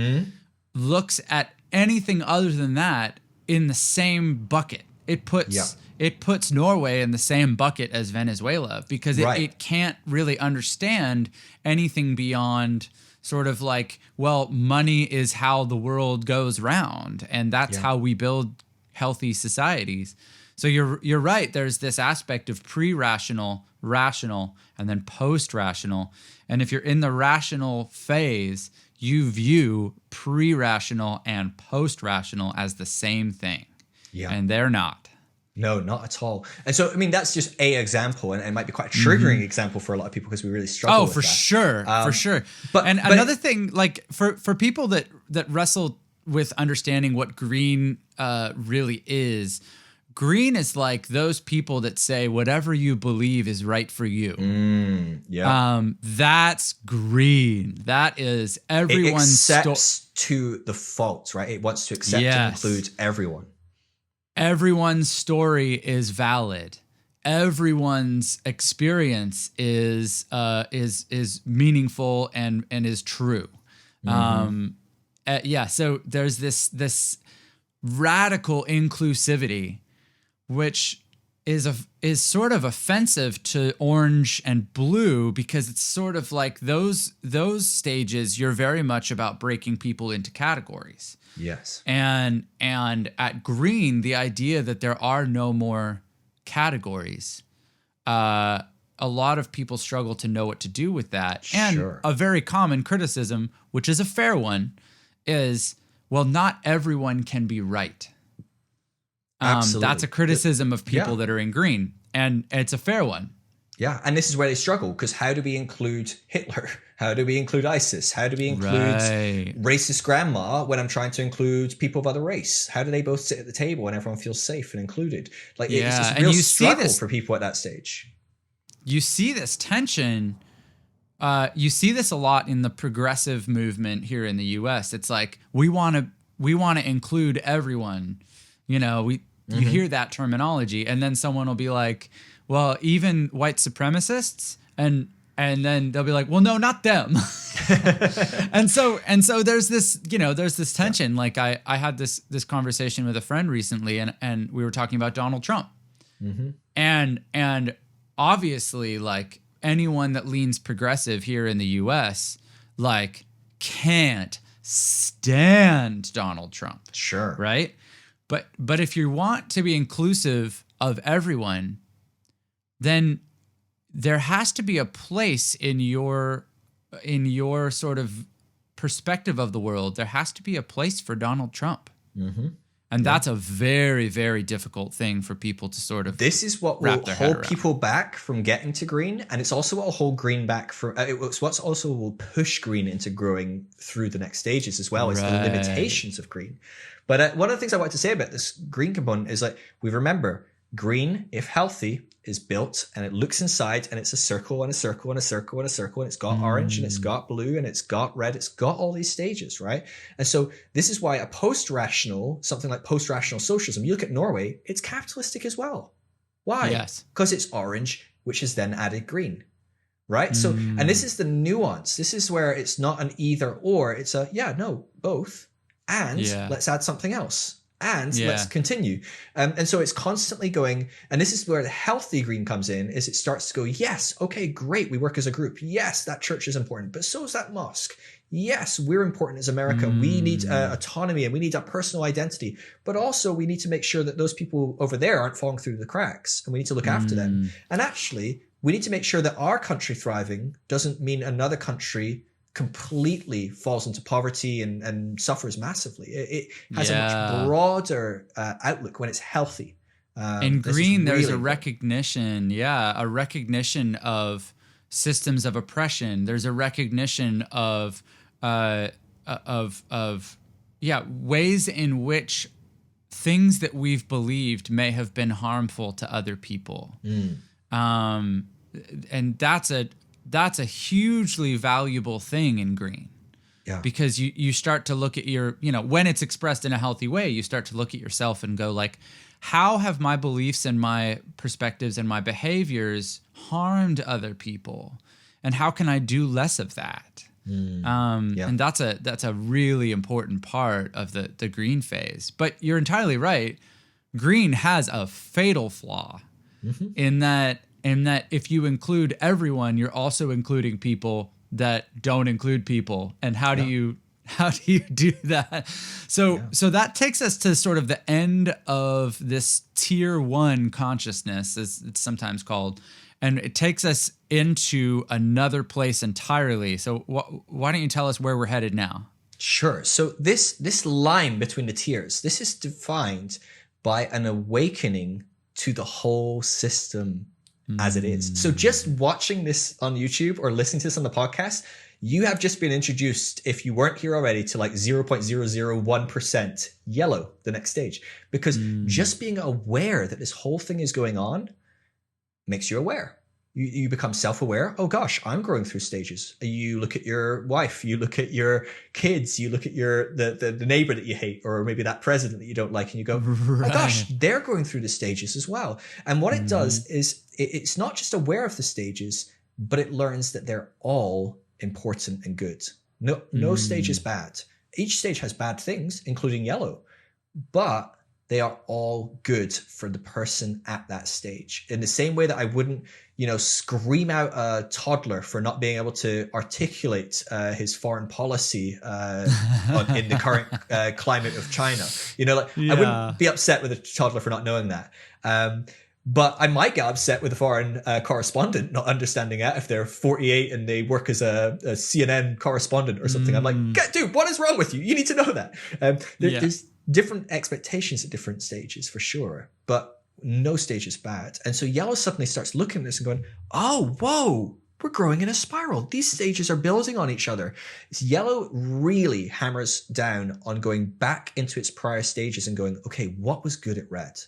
looks at anything other than that in the same bucket. It puts Norway in the same bucket as Venezuela, because it can't really understand anything beyond sort of like, well, money is how the world goes round, and that's how we build healthy societies. So you're right. There's this aspect of pre-rational, rational, and then post-rational. And if you're in the rational phase, you view pre-rational and post-rational as the same thing. Yeah. And they're not. No, not at all. And so, I mean, that's just a example, and it might be quite a triggering example for a lot of people, because we really struggle with that. For sure. But another thing, like for people that wrestle with understanding what green really is, green is like those people that say whatever you believe is right for you. That's green. That is everyone's. It accepts to the fault, right? It wants to accept and include everyone. Everyone's story is valid. Everyone's experience is meaningful and is true. So there's this radical inclusivity, which is sort of offensive to orange and blue, because it's sort of like those stages, you're very much about breaking people into categories. Yes. And at green, the idea that there are no more categories, a lot of people struggle to know what to do with that. And a very common criticism, which is a fair one, is, well, not everyone can be right. Absolutely. That's a criticism of people that are in green, and it's a fair one. Yeah, and this is where they struggle, because how do we include Hitler? How do we include ISIS? How do we include racist grandma when I'm trying to include people of other race? How do they both sit at the table and everyone feels safe and included? Like, it's a real struggle for people at that stage. You see this tension. You see this a lot in the progressive movement here in the U.S. It's like we want to include everyone. You hear that terminology, and then someone will be like, well, even white supremacists, and then they'll be like, well, no, not them. and so there's this tension. Like I had this conversation with a friend recently, and we were talking about Donald Trump. And obviously, like, anyone that leans progressive here in the US, like, can't stand Donald Trump. Sure. Right? But if you want to be inclusive of everyone, then there has to be a place in your sort of perspective of the world. There has to be a place for Donald Trump. Mm-hmm. And that's a very, very difficult thing for people to sort of. This is what will hold people back from getting to green, and it's also what will hold green back from. It's what's also will push green into growing through the next stages as well. Is the limitations of green. But one of the things I want to say about this green component is like we remember green, if healthy, is built and it looks inside and it's a circle and a circle and a circle and a circle and it's got orange and it's got blue and it's got red. It's got all these stages, right? And so this is why a post-rational, something like post-rational socialism, you look at Norway, it's capitalistic as well. Why? Yes. Because it's orange, which is then added green, right? So, and this is the nuance. This is where it's not an either or. It's a, both. And let's add something else. And let's continue. And so it's constantly going, and this is where the healthy green comes in, is it starts to go, yes, okay, great, we work as a group. Yes, that church is important, but so is that mosque. Yes, we're important as America. We need autonomy and we need a personal identity, but also we need to make sure that those people over there aren't falling through the cracks and we need to look after them. And actually, we need to make sure that our country thriving doesn't mean another country completely falls into poverty and suffers massively. It has a much broader outlook when it's healthy. In green, there's a recognition, a recognition of systems of oppression. There's a recognition of ways in which things that we've believed may have been harmful to other people. And that's a hugely valuable thing in green. Yeah. Because you start to look at your, when it's expressed in a healthy way, you start to look at yourself and go like, how have my beliefs and my perspectives and my behaviors harmed other people? And how can I do less of that? And that's a really important part of the green phase. But you're entirely right. Green has a fatal flaw in that if you include everyone, you're also including people that don't include people. And how do you do that? So that takes us to sort of the end of this tier 1 consciousness, as it's sometimes called. And it takes us into another place entirely. So why don't you tell us where we're headed now? Sure. So this line between the tiers, this is defined by an awakening to the whole system as it is. So just watching this on YouTube or listening to this on the podcast, you have just been introduced, if you weren't here already, to like 0.001% yellow, the next stage. Because just being aware that this whole thing is going on makes you aware. You become self-aware. Oh gosh, I'm growing through stages. You look at your wife, you look at your kids, you look at the neighbor that you hate, or maybe that president that you don't like, and you go, oh gosh, they're going through the stages as well. And what it does is it's not just aware of the stages, but it learns that they're all important and good. No stage is bad. Each stage has bad things, including yellow, but they are all good for the person at that stage. In the same way that I wouldn't, scream out a toddler for not being able to articulate his foreign policy in the current climate of China. I wouldn't be upset with a toddler for not knowing that. But I might get upset with a foreign correspondent not understanding that if they're 48 and they work as a CNN correspondent or something. I'm like, dude, what is wrong with you? You need to know that. There's different expectations at different stages for sure, but no stage is bad. And so yellow suddenly starts looking at this and going, oh, whoa, we're growing in a spiral. These stages are building on each other. Yellow really hammers down on going back into its prior stages and going, okay, what was good at red?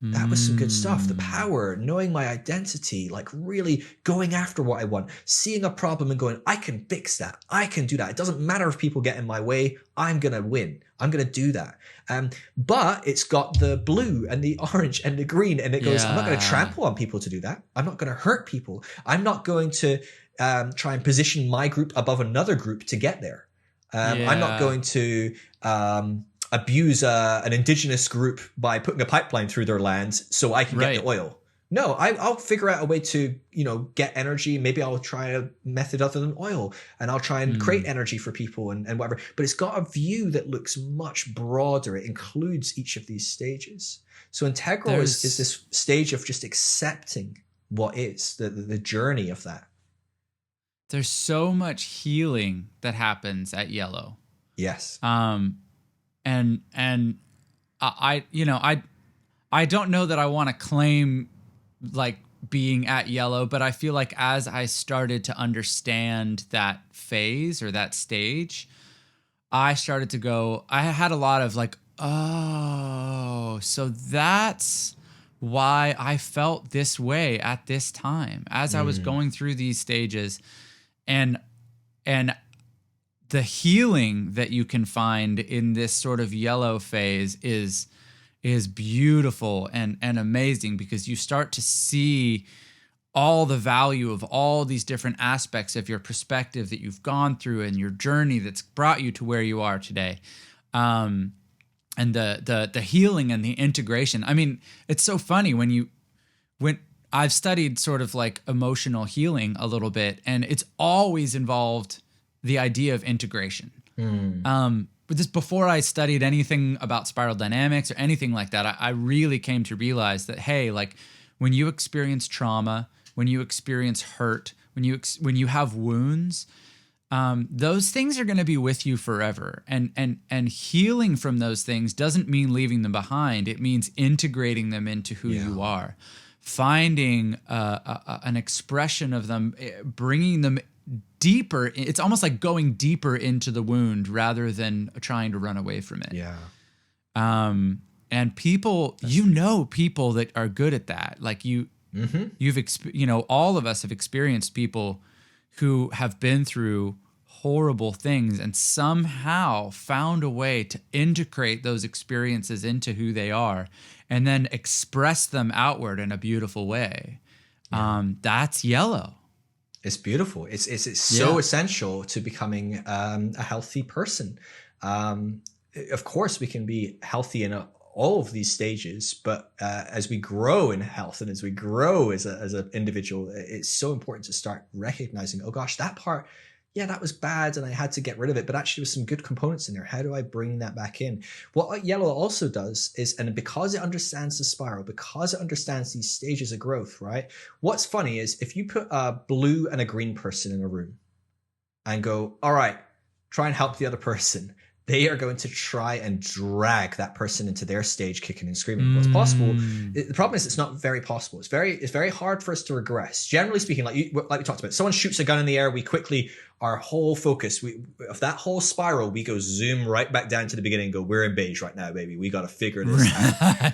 That was some good stuff. The power, knowing my identity, like really going after what I want, seeing a problem and going, I can fix that. I can do that. It doesn't matter if people get in my way. I'm going to win. I'm going to do that. But it's got the blue and the orange and the green. And it goes, I'm not going to trample on people to do that. I'm not going to hurt people. I'm not going to try and position my group above another group to get there. I'm not going to abuse an indigenous group by putting a pipeline through their land so I can get the oil. No, I'll figure out a way to, get energy. Maybe I'll try a method other than oil, and I'll try and create energy for people and whatever. But it's got a view that looks much broader. It includes each of these stages. So integral is this stage of just accepting what is, the journey of that. There's so much healing that happens at yellow. Yes. And I don't know that I want to claim like being at yellow, but I feel like as I started to understand that phase or that stage, I started to go, I had a lot of like, oh, so that's why I felt this way at this time as I was going through these stages. And the healing that you can find in this sort of yellow phase is beautiful and amazing, because you start to see all the value of all these different aspects of your perspective that you've gone through and your journey that's brought you to where you are today. And the healing and the integration. I mean, it's so funny when I've studied sort of like emotional healing a little bit, and it's always involved the idea of integration. But this, before I studied anything about spiral dynamics or anything like that, I really came to realize that, hey, like when you experience trauma, when you experience hurt, when you have wounds, those things are going to be with you forever. And healing from those things doesn't mean leaving them behind. It means integrating them into who you are, finding an expression of them, bringing them deeper. It's almost like going deeper into the wound rather than trying to run away from it. Yeah. And people, people that are good at that. Like all of us have experienced people who have been through horrible things and somehow found a way to integrate those experiences into who they are and then express them outward in a beautiful way. That's yellow. It's beautiful. It's so essential to becoming a healthy person. Of course, we can be healthy in all of these stages, but as we grow in health and as we grow as an individual, it's so important to start recognizing, oh gosh, that part, that was bad and I had to get rid of it, but actually there's some good components in there. How do I bring that back in? What yellow also does is, and because it understands the spiral, because it understands these stages of growth, right? What's funny is if you put a blue and a green person in a room and go, all right, try and help the other person, they are going to try and drag that person into their stage, kicking and screaming. What's possible? The problem is it's not very possible. It's very hard for us to regress. Generally speaking, like we talked about, someone shoots a gun in the air, we quickly, our whole focus of that whole spiral, we go zoom right back down to the beginning and go, we're in beige right now, baby. We got to figure this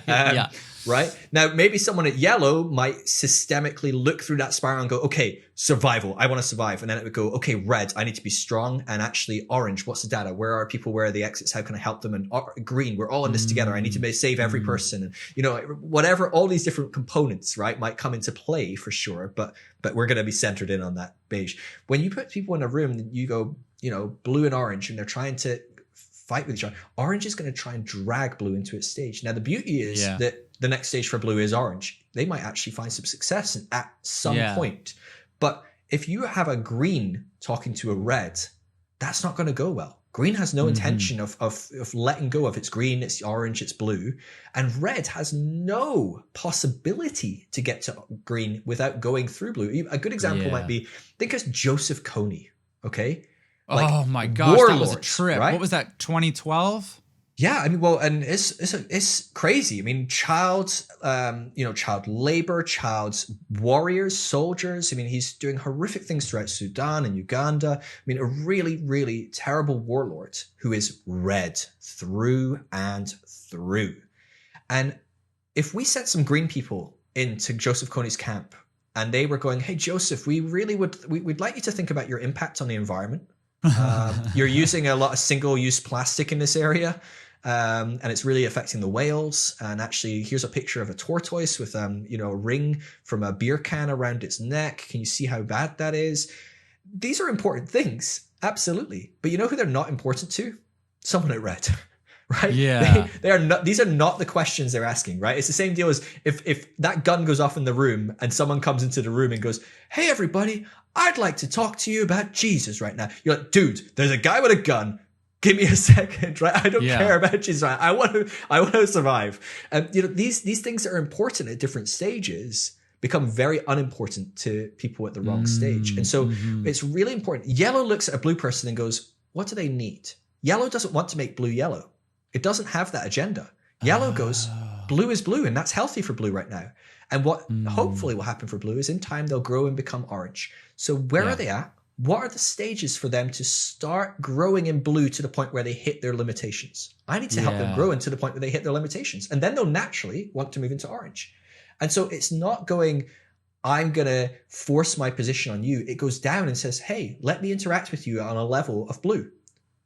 out. Right? Now, maybe someone at yellow might systemically look through that spiral and go, okay, survival. I want to survive. And then it would go, okay, red, I need to be strong. And actually orange, what's the data? Where are people? Where are the exits? How can I help them? And green, we're all in this together. I need to save every person. And, whatever, all these different components, right, might come into play for sure. But we're going to be centered in on that beige. When you put people in a room, you go, blue and orange, and they're trying to fight with each other. Orange is going to try and drag blue into its stage. Now, the beauty is that the next stage for blue is orange. They might actually find some success at some point. But if you have a green talking to a red, that's not going to go well. Green has no intention of letting go of its green, it's orange, it's blue. And red has no possibility to get to green without going through blue. A good example might be, think of Joseph Kony, okay? Like, oh my gosh, that was a trip. Right? What was that, 2012? Yeah, I mean, well, and it's crazy. I mean, child labor, child warriors, soldiers. I mean, he's doing horrific things throughout Sudan and Uganda. I mean, a really, really terrible warlord who is red through and through. And if we sent some green people into Joseph Kony's camp and they were going, hey, Joseph, we'd like you to think about your impact on the environment. You're using a lot of single-use plastic in this area. And it's really affecting the whales. And actually, here's a picture of a tortoise with, a ring from a beer can around its neck. Can you see how bad that is? These are important things. Absolutely. But you know who they're not important to? Someone at red, right? Yeah. They are not, these are not the questions they're asking, right? It's the same deal as if that gun goes off in the room and someone comes into the room and goes, "Hey, everybody, I'd like to talk to you about Jesus right now." You're like, "Dude, there's a guy with a gun. Give me a second, right? I don't care about Jesus. Right? I want to survive." And these things that are important at different stages become very unimportant to people at the wrong stage. And so it's really important. Yellow looks at a blue person and goes, "What do they need?" Yellow doesn't want to make blue yellow. It doesn't have that agenda. Yellow goes, blue is blue, and that's healthy for blue right now. And what hopefully will happen for blue is in time they'll grow and become orange. So where are they at? What are the stages for them to start growing in blue to the point where they hit their limitations? I need to help them grow into the point where they hit their limitations. And then they'll naturally want to move into orange. And so it's not going, "I'm going to force my position on you." It goes down and says, "Hey, let me interact with you on a level of blue.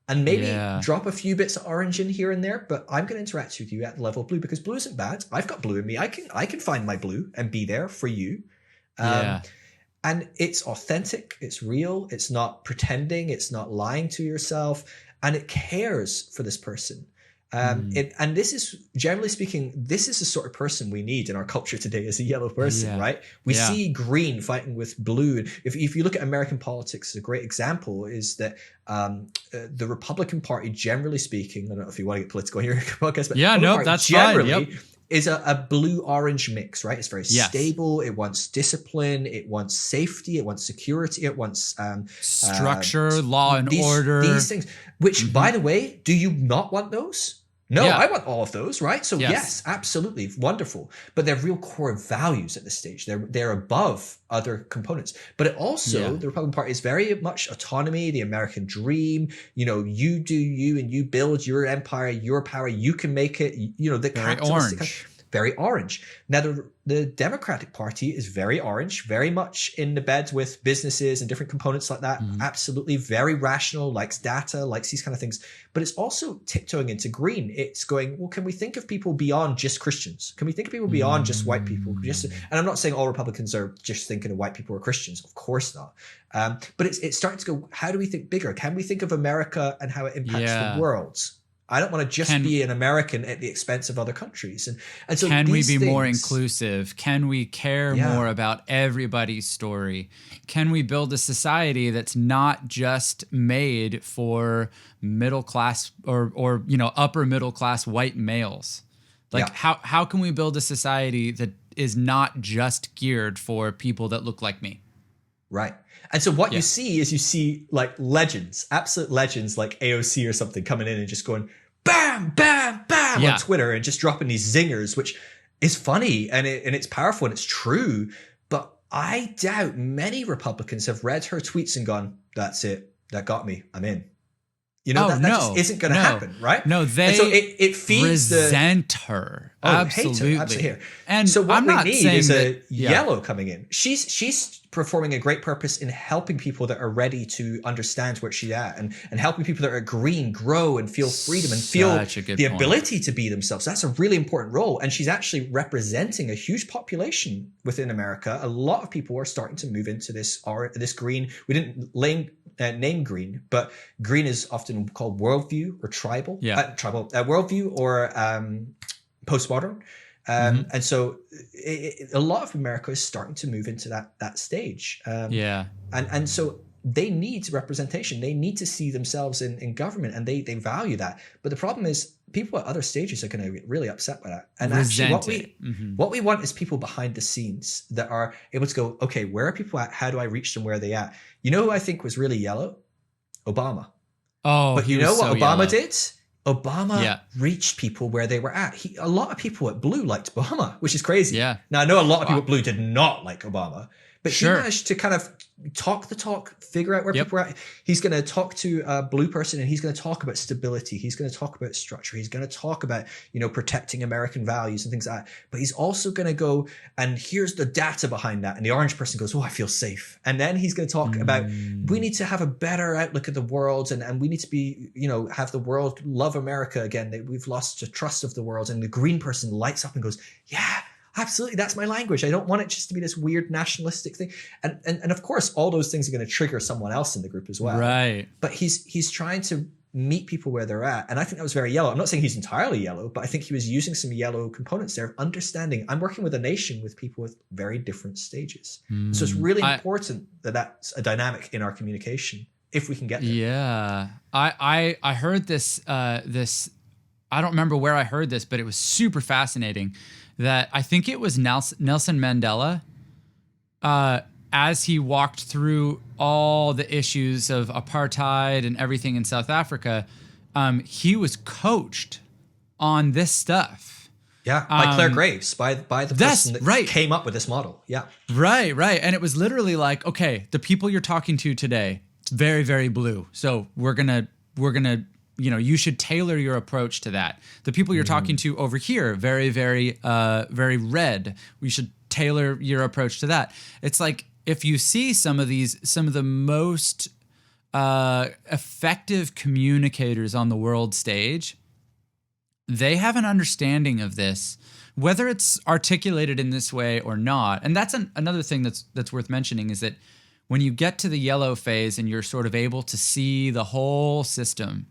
And maybe drop a few bits of orange in here and there, but I'm going to interact with you at the level of blue because blue isn't bad. I've got blue in me. I can find my blue and be there for you." And it's authentic. It's real. It's not pretending. It's not lying to yourself. And it cares for this person. And this is, generally speaking, this is the sort of person we need in our culture today as a yellow person, right? We see green fighting with blue. And if you look at American politics, a great example is that the Republican Party, generally speaking, I don't know if you want to get political in your podcast, but that's generally fine. Yep. Is a blue-orange mix, right? It's very stable. It wants discipline. It wants safety. It wants security. It wants structure, law and order. These things, which, by the way, do you not want those? No, I want all of those, right? So yes, absolutely, wonderful. But they're real core values at this stage. They're above other components. But it also, the Republican Party is very much autonomy, the American dream. You do you and you build your empire, your power. You can make it. The very orange. Very orange. Now, the Democratic Party is very orange, very much in the bed with businesses and different components like that. Absolutely very rational, likes data, likes these kind of things. But it's also tiptoeing into green. It's going, well, can we think of people beyond just Christians? Can we think of people beyond just white people? And I'm not saying all Republicans are just thinking of white people or Christians. Of course not. But it's starting to go, how do we think bigger? Can we think of America and how it impacts the world? I don't want to just be an American at the expense of other countries. And so can we be more inclusive? Can we care more about everybody's story? Can we build a society that's not just made for middle class or upper middle class white males? How can we build a society that is not just geared for people that look like me? Right. And so what you see like legends, absolute legends like AOC or something coming in and just going bam, bam, bam on Twitter and just dropping these zingers, which is funny and it's powerful and it's true. But I doubt many Republicans have read her tweets and gone, "That's it. That got me. I'm in." That just isn't going to happen, right? No, they and so it feeds resent her. Absolutely. Absolutely. And so what I'm we not need saying is that, a yellow coming in. She's performing a great purpose in helping people that are ready to understand where she's at and helping people that are green grow and feel freedom and feel the ability to be themselves. That's a really important role. And she's actually representing a huge population within America. A lot of people are starting to move into this green. We didn't name green, but green is often called worldview or tribal. Worldview or postmodern. And so a lot of America is starting to move into that stage. And so they need representation. They need to see themselves in government, and they value that. But the problem is people at other stages are going to get really upset by that. And actually what we want is people behind the scenes that are able to go, okay, where are people at? How do I reach them? Where are they at? You know who I think was really yellow? Obama. Oh, but you know what Obama did? Obama reached people where they were at. A lot of people at Blue liked Obama, which is crazy. Yeah. Now, I know a lot of people at Blue did not like Obama, but he managed to kind of talk the talk, figure out where people are at. He's going to talk to a Blue person and he's going to talk about stability. He's going to talk about structure. He's going to talk about, protecting American values and things like that. But he's also going to go, and here's the data behind that. And the orange person goes, oh, I feel safe. And then he's going to talk about, we need to have a better outlook at the world. And we need to be, have the world love America again. We've lost the trust of the world. And the green person lights up and goes, yeah, absolutely. That's my language. I don't want it just to be this weird nationalistic thing. And of course, all those things are going to trigger someone else in the group as well. Right. But he's trying to meet people where they're at. And I think that was very yellow. I'm not saying he's entirely yellow, but I think he was using some yellow components there of understanding. I'm working with a nation with people with very different stages. So it's really important that that's a dynamic in our communication if we can get there. Yeah. I heard this, I don't remember where I heard this, but it was super fascinating that I think it was Nelson Mandela, as he walked through all the issues of apartheid and everything in South Africa, he was coached on this stuff. Yeah, by Claire Graves, by the person that came up with this model. Yeah. Right. And it was literally like, okay, the people you're talking to today, it's very, very blue. So we're gonna, you should tailor your approach to that. The people you're talking to over here, very, very, very red. We should tailor your approach to that. It's like, if you see some of the most effective communicators on the world stage, they have an understanding of this, whether it's articulated in this way or not. And that's another thing that's worth mentioning, is that when you get to the yellow phase and you're sort of able to see the whole system,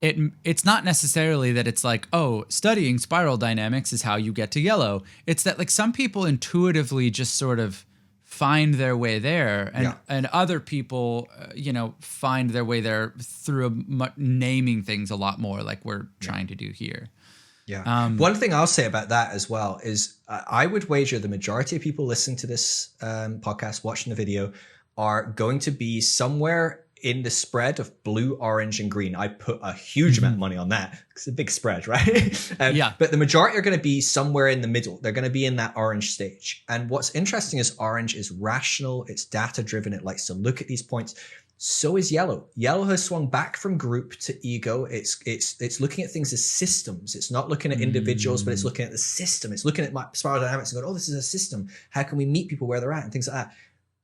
it's not necessarily that it's like, oh, studying spiral dynamics is how you get to yellow. It's that like some people intuitively just sort of find their way there, and other people, find their way there through naming things a lot more, like we're trying to do here. Yeah. One thing I'll say about that as well is I would wager the majority of people listening to this podcast, watching the video, are going to be somewhere in the spread of blue, orange, and green. I put a huge amount of money on that. It's a big spread, right? But the majority are going to be somewhere in the middle. They're going to be in that orange stage. And what's interesting is orange is rational. It's data-driven. It likes to look at these points. So is yellow. Yellow has swung back from group to ego. It's looking at things as systems. It's not looking at individuals, but it's looking at the system. It's looking at my spiral dynamics and going, oh, this is a system. How can we meet people where they're at and things like that?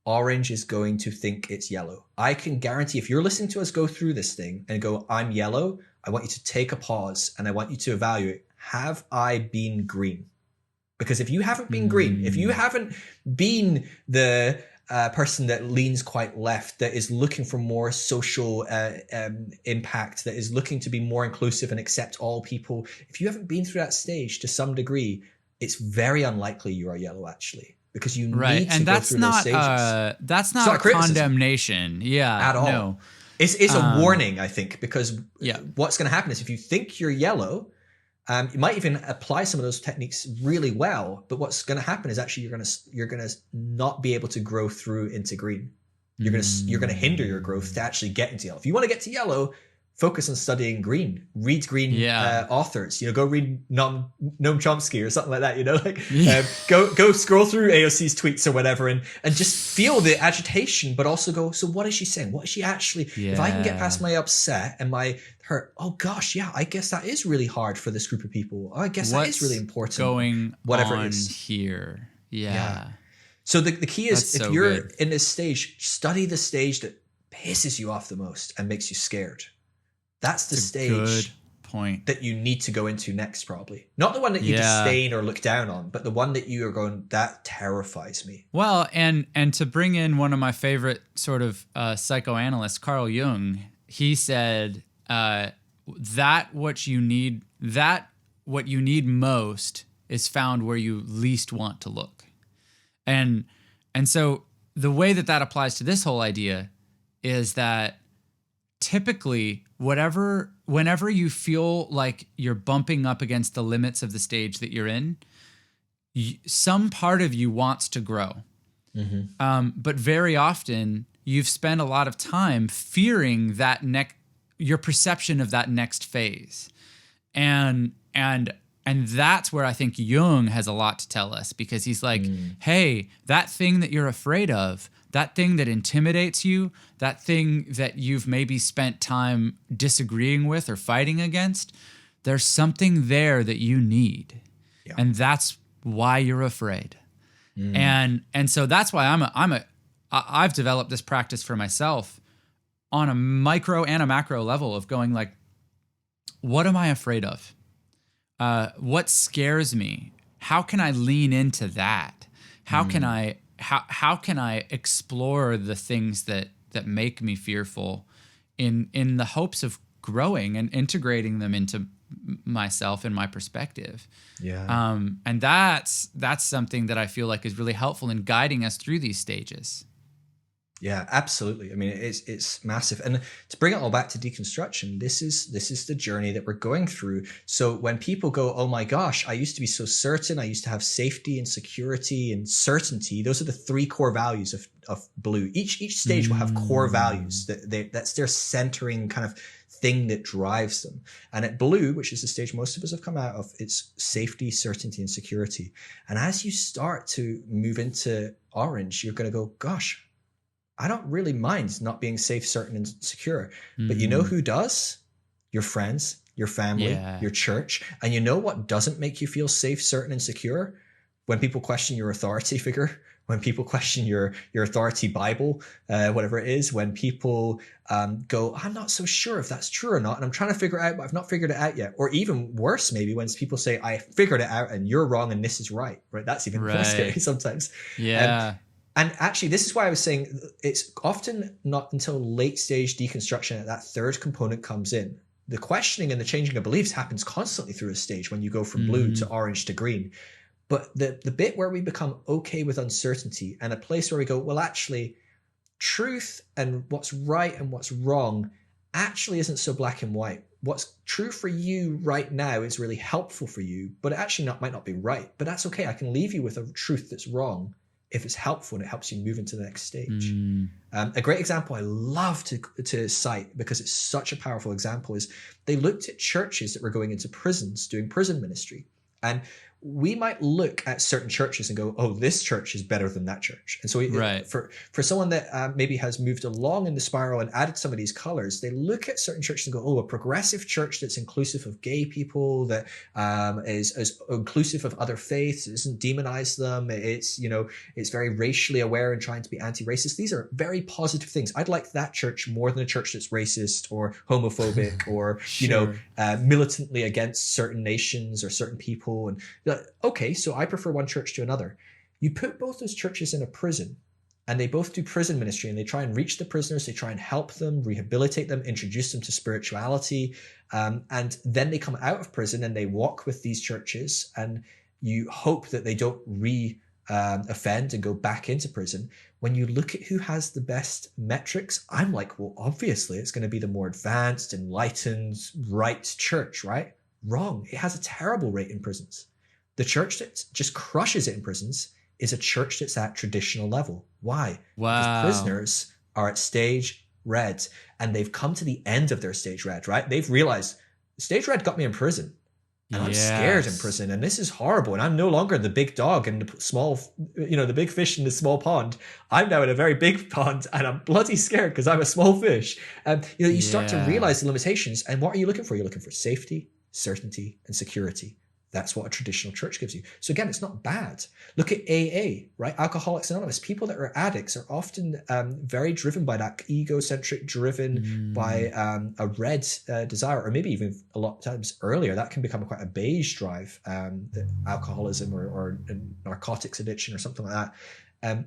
Orange is going to think it's yellow. I can guarantee if you're listening to us go through this thing and go, I'm yellow, I want you to take a pause and I want you to evaluate, have I been green? Because if you haven't been green, if you haven't been the person that leans quite left, that is looking for more social impact, that is looking to be more inclusive and accept all people, if you haven't been through that stage to some degree, it's very unlikely you are yellow actually. Because you need to go through those stages. That's not a condemnation. Yeah. At all. No. It's a warning, I think, because what's going to happen is if you think you're yellow, you might even apply some of those techniques really well, but what's going to happen is actually you're going to not be able to grow through into green. You're going to hinder your growth to actually get into yellow. If you want to get to yellow, focus on studying green. Read green authors. Go read Noam Chomsky or something like that. Go scroll through AOC's tweets or whatever, and just feel the agitation, but also go. So what is she saying? What is she actually? Yeah. If I can get past my upset and my hurt, oh gosh, I guess that is really hard for this group of people. Oh, I guess that is really important. Going whatever on it is here, yeah. So the key is if you're in this stage, study the stage that pisses you off the most and makes you scared. That's the stage that you need to go into next, probably. Not the one that you disdain or look down on, but the one that you are going, that terrifies me. Well, and to bring in one of my favorite sort of psychoanalysts, Carl Jung, he said that what you need most is found where you least want to look. And so the way that applies to this whole idea is that typically whenever you feel like you're bumping up against the limits of the stage that you're in, some part of you wants to grow. But very often you've spent a lot of time fearing that your perception of that next phase. And that's where I think Jung has a lot to tell us, because he's like, hey, that thing that you're afraid of, that thing that intimidates you, that thing that you've maybe spent time disagreeing with or fighting against, there's something there that you need. Yeah. And that's why you're afraid. And so that's why I've developed this practice for myself on a micro and a macro level of going like, what am I afraid of? What scares me? How can I lean into that? How can I explore the things that make me fearful in the hopes of growing and integrating them into myself and my perspective. Yeah. And that's something that I feel like is really helpful in guiding us through these stages. Yeah, absolutely. I mean, it's massive. And to bring it all back to deconstruction, this is the journey that we're going through. So when people go, oh my gosh, I used to be so certain, I used to have safety and security and certainty. Those are the three core values of blue. Each stage will have core values that's their centering kind of thing that drives them. And at blue, which is the stage most of us have come out of, it's safety, certainty, and security. And as you start to move into orange, you're going to go, gosh, I don't really mind not being safe, certain, and secure. But you know who does? Your friends, your family, your church. And you know what doesn't make you feel safe, certain, and secure? When people question your authority figure, when people question your authority Bible, whatever it is, when people go, I'm not so sure if that's true or not, and I'm trying to figure it out, but I've not figured it out yet. Or even worse, maybe when people say, I figured it out and you're wrong and this is right, right? That's even more scary sometimes. Yeah. And actually, this is why I was saying it's often not until late stage deconstruction that that third component comes in. The questioning and the changing of beliefs happens constantly through a stage when you go from blue to orange to green. But the bit where we become okay with uncertainty and a place where we go, well, actually, truth and what's right and what's wrong actually isn't so black and white. What's true for you right now is really helpful for you, but it actually might not be right. But that's okay. I can leave you with a truth that's wrong if it's helpful and it helps you move into the next stage. A great example I love to cite, because it's such a powerful example, is they looked at churches that were going into prisons, doing prison ministry. And we might look at certain churches and go, oh, this church is better than that church. And so for someone that maybe has moved along in the spiral and added some of these colors, they look at certain churches and go, oh, a progressive church that's inclusive of gay people, that is inclusive of other faiths, it doesn't demonize them, it's very racially aware and trying to be anti-racist. These are very positive things. I'd like that church more than a church that's racist or homophobic or militantly against certain nations or certain people. And okay, so I prefer one church to another. You put both those churches in a prison and they both do prison ministry and they try and reach the prisoners, they try and help them, rehabilitate them, introduce them to spirituality. And then they come out of prison and they walk with these churches, and you hope that they don't offend and go back into prison. When you look at who has the best metrics, I'm like, well, obviously it's going to be the more advanced, enlightened, right church, right? Wrong. It has a terrible rate in prisons. The church that just crushes it in prisons is a church that's at traditional level. Why? Wow. Because prisoners are at stage red and they've come to the end of their stage red, right? They've realized stage red got me in prison and I'm scared in prison and this is horrible. And I'm no longer the big dog and the small, the big fish in the small pond. I'm now in a very big pond and I'm bloody scared because I'm a small fish. You start to realize the limitations. And what are you looking for? You're looking for safety, certainty, and security. That's what a traditional church gives you. So again, it's not bad. Look at AA, right? Alcoholics Anonymous. People that are addicts are often very driven by that egocentric, driven by a red desire, or maybe even a lot of times earlier, that can become quite a beige drive, alcoholism or narcotics addiction or something like that.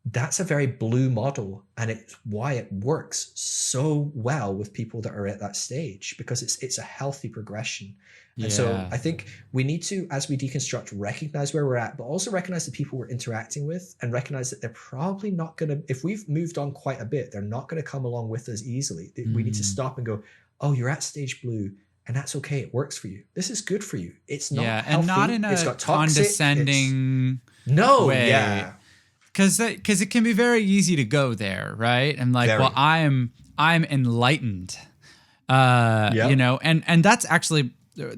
That's a very blue model, and it's why it works so well with people that are at that stage, because it's a healthy progression. And so I think we need to, as we deconstruct, recognize where we're at, but also recognize the people we're interacting with and recognize that they're probably not going to, if we've moved on quite a bit, they're not going to come along with us easily. We need to stop and go, oh, you're at stage blue. And that's okay. It works for you. This is good for you. It's not healthy. And not in a condescending way. Yeah. Because it can be very easy to go there, right? And like, well, I'm enlightened, and that's actually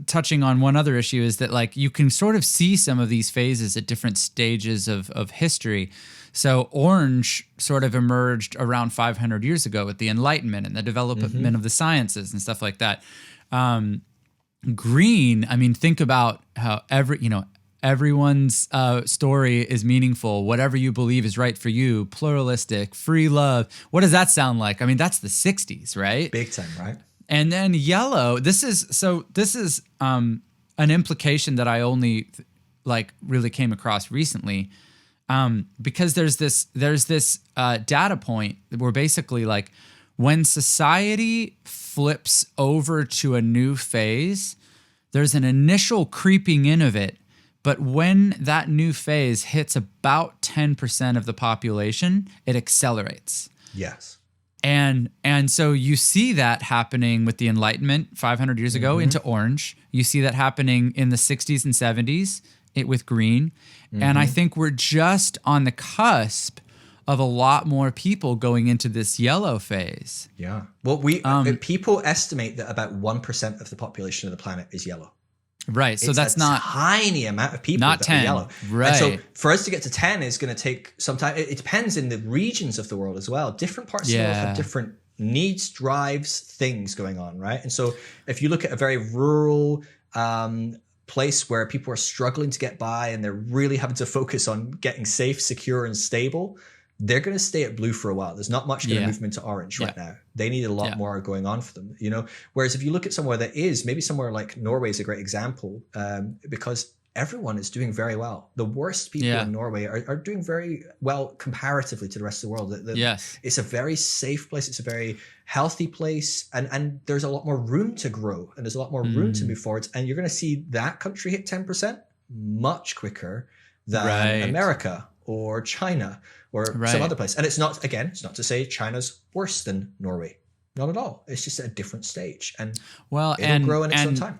touching on one other issue, is that like you can sort of see some of these phases at different stages of history. So orange sort of emerged around 500 years ago with the Enlightenment and the development of the sciences and stuff like that. Green, I mean, think about how everyone's story is meaningful. Whatever you believe is right for you. Pluralistic, free love. What does that sound like? I mean, that's the 60s, right? Big time, right? And then yellow. This is an implication that I only really came across recently, because there's this data point where basically like when society flips over to a new phase, there's an initial creeping in of it. But when that new phase hits about 10% of the population, it accelerates. Yes. And so you see that happening with the Enlightenment 500 years ago into orange. You see that happening in the 60s and 70s with green. And I think we're just on the cusp of a lot more people going into this yellow phase. Yeah. Well, people estimate that about 1% of the population of the planet is yellow. Right. So it's that's a not tiny amount of people not that 10. are yellow. Right. And so for us to get to 10 is going to take some time. It depends in the regions of the world as well. Different parts of the world have different needs, drives, things going on, right? And so if you look at a very rural place where people are struggling to get by and they're really having to focus on getting safe, secure, and stable, they're going to stay at blue for a while. There's not much going to move them into orange right now. They need a lot more going on for them, you know? Whereas if you look at somewhere that is, maybe somewhere like Norway is a great example, because everyone is doing very well. The worst people in Norway are doing very well comparatively to the rest of the world. It's a very safe place. It's a very healthy place. And there's a lot more room to grow and there's a lot more room to move forward. And you're going to see that country hit 10% much quicker than America or China or some other place. And it's not to say China's worse than Norway. Not at all. It's just at a different stage. And it'll grow in its own time.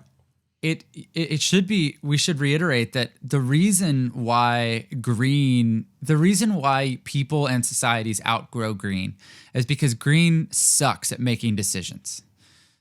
It should be, we should reiterate that the reason why people and societies outgrow green is because green sucks at making decisions.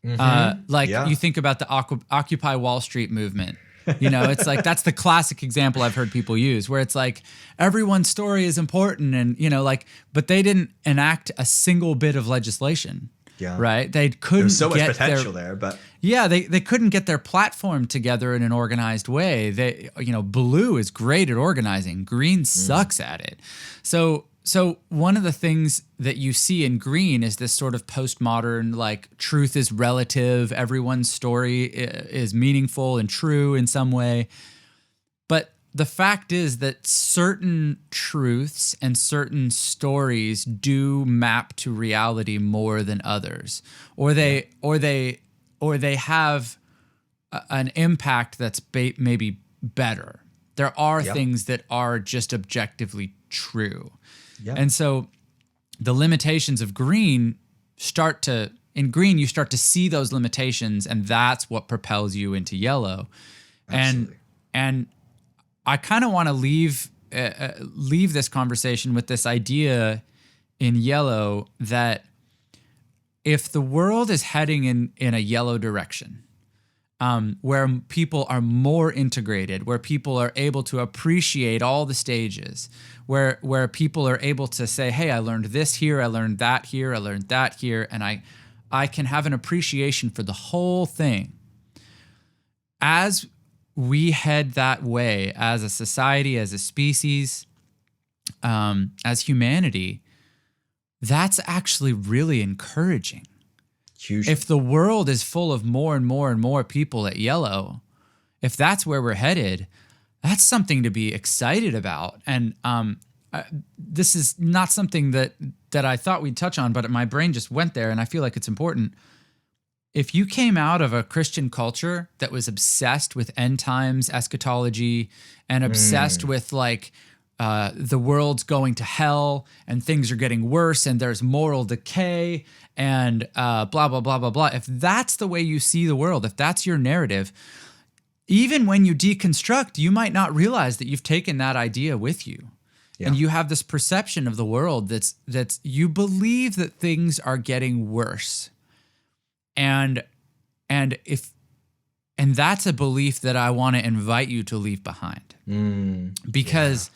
You think about the Occupy Wall Street movement. You know, it's like, that's the classic example I've heard people use where it's like everyone's story is important and, you know, like, but they didn't enact a single bit of legislation. Yeah. Right. They couldn't. There's so much potential there, but they couldn't get their platform together in an organized way. Blue is great at organizing. Green sucks at it. So one of the things that you see in green is this sort of postmodern, like, truth is relative. Everyone's story is meaningful and true in some way. But the fact is that certain truths and certain stories do map to reality more than others, or they have an impact that's maybe better. There are things that are just objectively true. Yeah. And so the limitations of green you start to see those limitations, and that's what propels you into yellow. Absolutely. And I kind of want to leave this conversation with this idea in yellow that if the world is heading in a yellow direction, where people are more integrated, where people are able to appreciate all the stages, where people are able to say, hey, I learned this here, I learned that here, I learned that here, and I can have an appreciation for the whole thing. As we head that way as a society, as a species, as humanity, that's actually really encouraging. Huge. If the world is full of more and more and more people at yellow, if that's where we're headed, that's something to be excited about. And this is not something that I thought we'd touch on, but my brain just went there, and I feel like it's important. If you came out of a Christian culture that was obsessed with end times eschatology and obsessed with like the world's going to hell and things are getting worse and there's moral decay and blah, blah, blah, blah, blah. If that's the way you see the world, if that's your narrative, even when you deconstruct, you might not realize that you've taken that idea with you. Yeah. And you have this perception of the world that's you believe that things are getting worse. And that's a belief that I want to invite you to leave behind. Because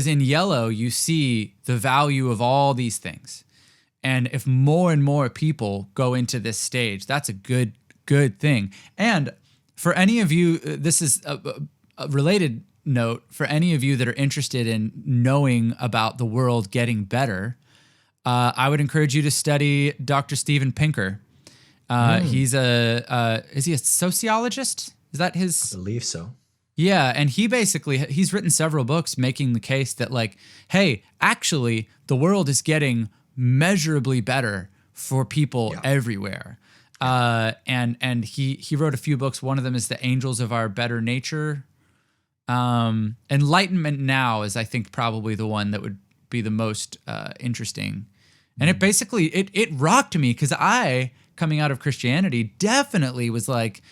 in yellow, you see the value of all these things. And if more and more people go into this stage, that's a good thing. And for any of you, this is a related note, for any of you that are interested in knowing about the world getting better, I would encourage you to study Dr. Steven Pinker. He's is he a sociologist? Is that his? I believe so. Yeah, and he's written several books making the case that, like, hey, actually, the world is getting measurably better for people everywhere. And he wrote a few books. One of them is The Angels of Our Better Nature. Enlightenment Now is, I think, probably the one that would be the most interesting. And it basically, it rocked me, because I, coming out of Christianity, definitely was like,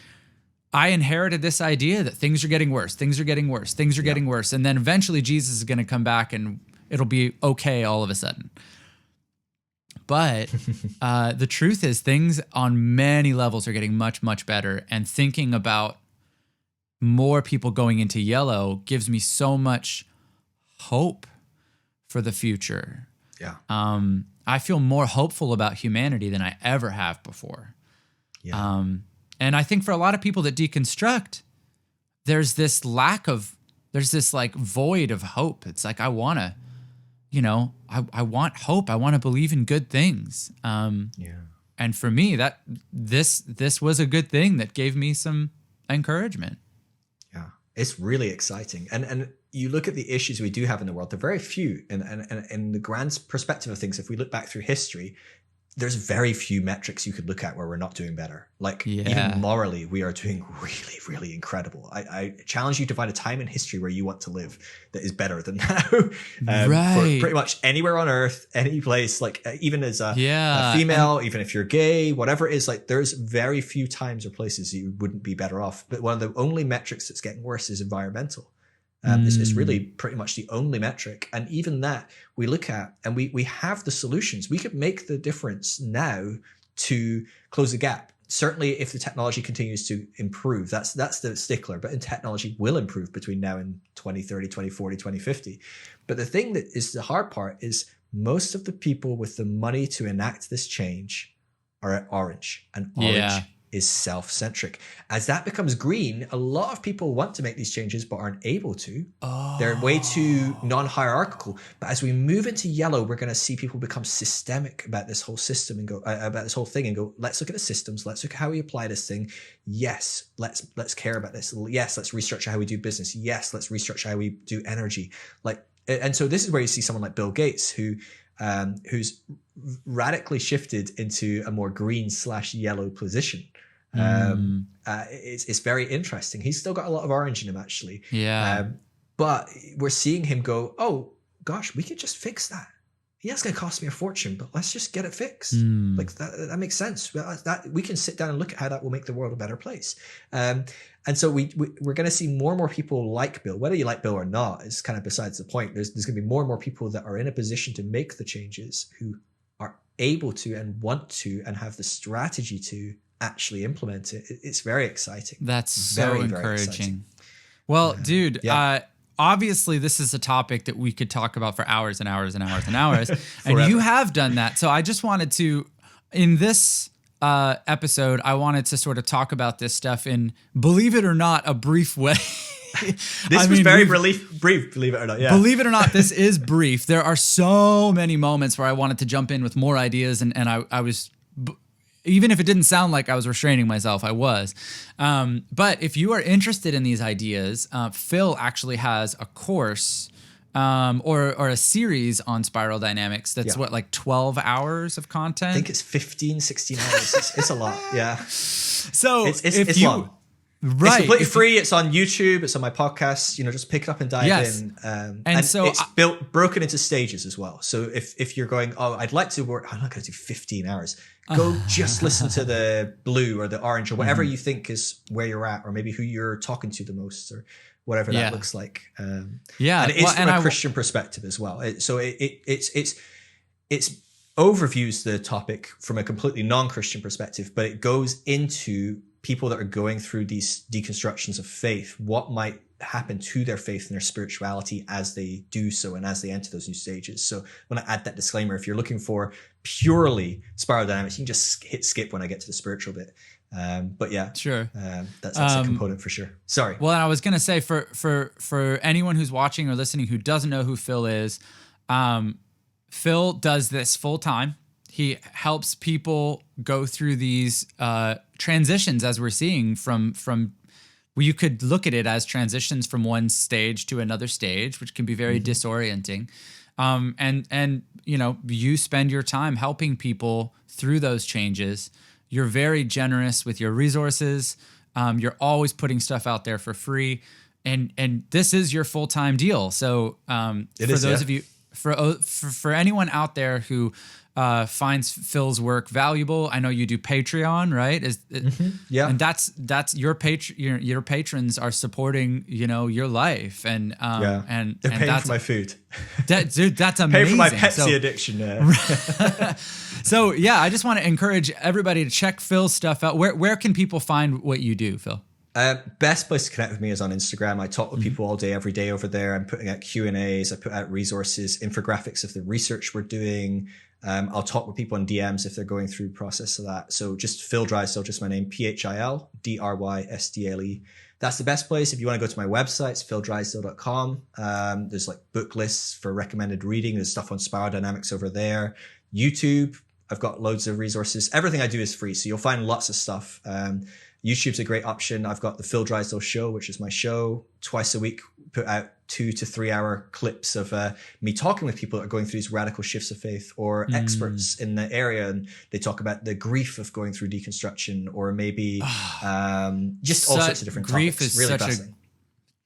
I inherited this idea that things are getting worse, things are getting worse, things are getting worse. And then eventually Jesus is going to come back and it'll be okay all of a sudden. But the truth is, things on many levels are getting much, much better. And thinking about more people going into yellow gives me so much hope for the future. Yeah. I feel more hopeful about humanity than I ever have before. Yeah. And I think for a lot of people that deconstruct, there's this like void of hope. It's like, I want to, I want hope. I want to believe in good things. And for me, that this was a good thing that gave me some encouragement. Yeah, it's really exciting. And you look at the issues we do have in the world, they're very few. And in the grand perspective of things, if we look back through history, there's very few metrics you could look at where we're not doing better. Like even morally, we are doing really, really incredible. I challenge you to find a time in history where you want to live that is better than now. For pretty much anywhere on earth, any place, like even as a female, even if you're gay, whatever it is, like there's very few times or places you wouldn't be better off. But one of the only metrics that's getting worse is environmental. It's really pretty much the only metric. And even that we look at, and we have the solutions. We could make the difference now to close the gap. Certainly if the technology continues to improve, that's the stickler, but in technology will improve between now and 2030, 2040, 2050. But the thing that is the hard part is most of the people with the money to enact this change are at orange, and orange is self-centric. As that becomes green, a lot of people want to make these changes but aren't able to. They're way too non-hierarchical. But as we move into yellow, we're going to see people become systemic about this whole system and go about this whole thing and go, let's look at the systems. Let's look at how we apply this thing. Yes, let's care about this. Yes, let's restructure how we do business. Yes, let's restructure how we do energy. And so this is where you see someone like Bill Gates, who's radically shifted into a more green/yellow position. It's very interesting. He's still got a lot of orange in him, actually. But we're seeing him go, oh gosh, we could just fix that. Yeah, it's going to cost me a fortune, but let's just get it fixed. Like that makes sense. That we can sit down and look at how that will make the world a better place. And so we're going to see more and more people like Bill. Whether you like Bill or not is kind of besides the point. There's going to be more and more people that are in a position to make the changes, who are able to and want to and have the strategy to actually implement it. It's very exciting. That's so encouraging. Well, dude, obviously this is a topic that we could talk about for hours and hours and hours and hours. And you have done that. So I just wanted to, in this episode, I wanted to sort of talk about this stuff in, believe it or not, a brief way. This was very brief, believe it or not. Yeah. Believe it or not, this is brief. There are so many moments where I wanted to jump in with more ideas, and I was, even if it didn't sound like I was restraining myself, I was. But if you are interested in these ideas, Phil actually has a course or a series on spiral dynamics that's like 12 hours of content? I think it's 15, 16 hours. It's a lot. Yeah. So it's long. Right. It's completely free. It's on YouTube. It's on my podcast. Just pick it up and dive in. And so it's broken into stages as well. So if you're going, oh, I'd like to work, I'm not going to do 15 hours. Go just listen to the blue or the orange or whatever you think is where you're at, or maybe who you're talking to the most, or whatever that looks like. And it is from a Christian perspective as well. It's overviews the topic from a completely non-Christian perspective, but it goes into people that are going through these deconstructions of faith, what might happen to their faith and their spirituality as they do so and as they enter those new stages. So when I add that disclaimer, if you're looking for purely spiral dynamics, you can just hit skip when I get to the spiritual bit. But yeah, sure. That's a component for sure. Sorry. Well, I was going to say for anyone who's watching or listening who doesn't know who Phil is, Phil does this full time. He helps people go through these transitions, as we're seeing, from you could look at it as transitions from one stage to another stage, which can be very disorienting. And you spend your time helping people through those changes. You're very generous with your resources. You're always putting stuff out there for free, and this is your full-time deal. So of you, for anyone out there who finds Phil's work valuable, I know you do Patreon, right? Yeah, and that's your patrons are supporting your life, and they're paying for my food. Dude, that's amazing. Pay for my Pepsi addiction. So yeah, I just want to encourage everybody to check Phil's stuff out. Where can people find what you do, Phil? Best place to connect with me is on Instagram. I talk with people all day, every day over there. I'm putting out Q&As. I put out resources, infographics of the research we're doing. I'll talk with people on DMs if they're going through the process of that. So just Phil Drysdale, just my name, PhilDrysdale. That's the best place. If you want to go to my website, it's phildrysdale.com. There's like book lists for recommended reading. There's stuff on spiral dynamics over there. YouTube, I've got loads of resources. Everything I do is free, so you'll find lots of stuff. YouTube's a great option. I've got the Phil Drysdale Show, which is my show. Twice a week, put out 2 to 3 hour clips of me talking with people that are going through these radical shifts of faith, or experts in the area, and they talk about the grief of going through deconstruction, or maybe just all sorts of different topics. Really fascinating.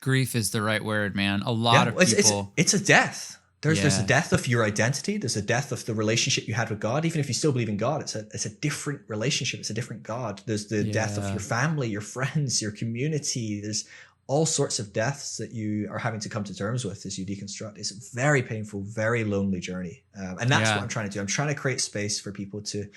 Grief is the right word, man. A lot of people. It's a death. There's a death of your identity. There's a death of the relationship you had with God. Even if you still believe in God, it's a different relationship. It's a different God. There's the death of your family, your friends, your community. There's all sorts of deaths that you are having to come to terms with as you deconstruct. It's a very painful, very lonely journey. And that's what I'm trying to do. I'm trying to create space for people to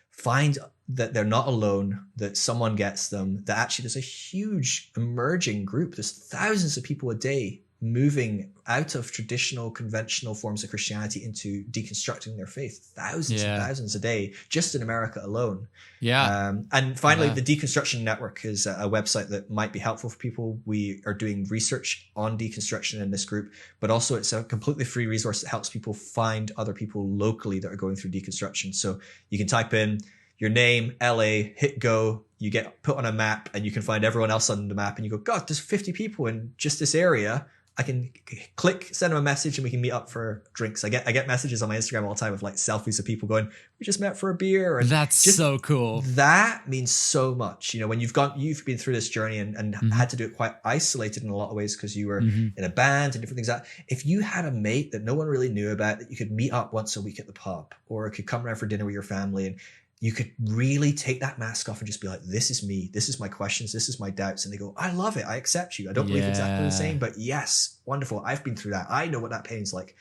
find that they're not alone, that someone gets them, that actually there's a huge emerging group. There's thousands of people a day moving out of traditional conventional forms of Christianity into deconstructing their faith. Thousands and thousands a day, just in America alone. And finally, the Deconstruction Network is a website that might be helpful for people. We are doing research on deconstruction in this group, but also it's a completely free resource that helps people find other people locally that are going through deconstruction. So you can type in your name, LA, hit go, you get put on a map, and you can find everyone else on the map, and you go, God, there's 50 people in just this area. I can click, send them a message, and we can meet up for drinks. I get messages on my Instagram all the time of like selfies of people going, we just met for a beer. And that's so cool. That means so much. When you've been through this journey and had to do it quite isolated in a lot of ways because you were in a band and different things like that. If you had a mate that no one really knew about, that you could meet up once a week at the pub, or could come around for dinner with your family, and you could really take that mask off and just be like, this is me. This is my questions. This is my doubts. And they go, I love it. I accept you. I don't believe exactly the same, but yes, wonderful. I've been through that. I know what that pain's like.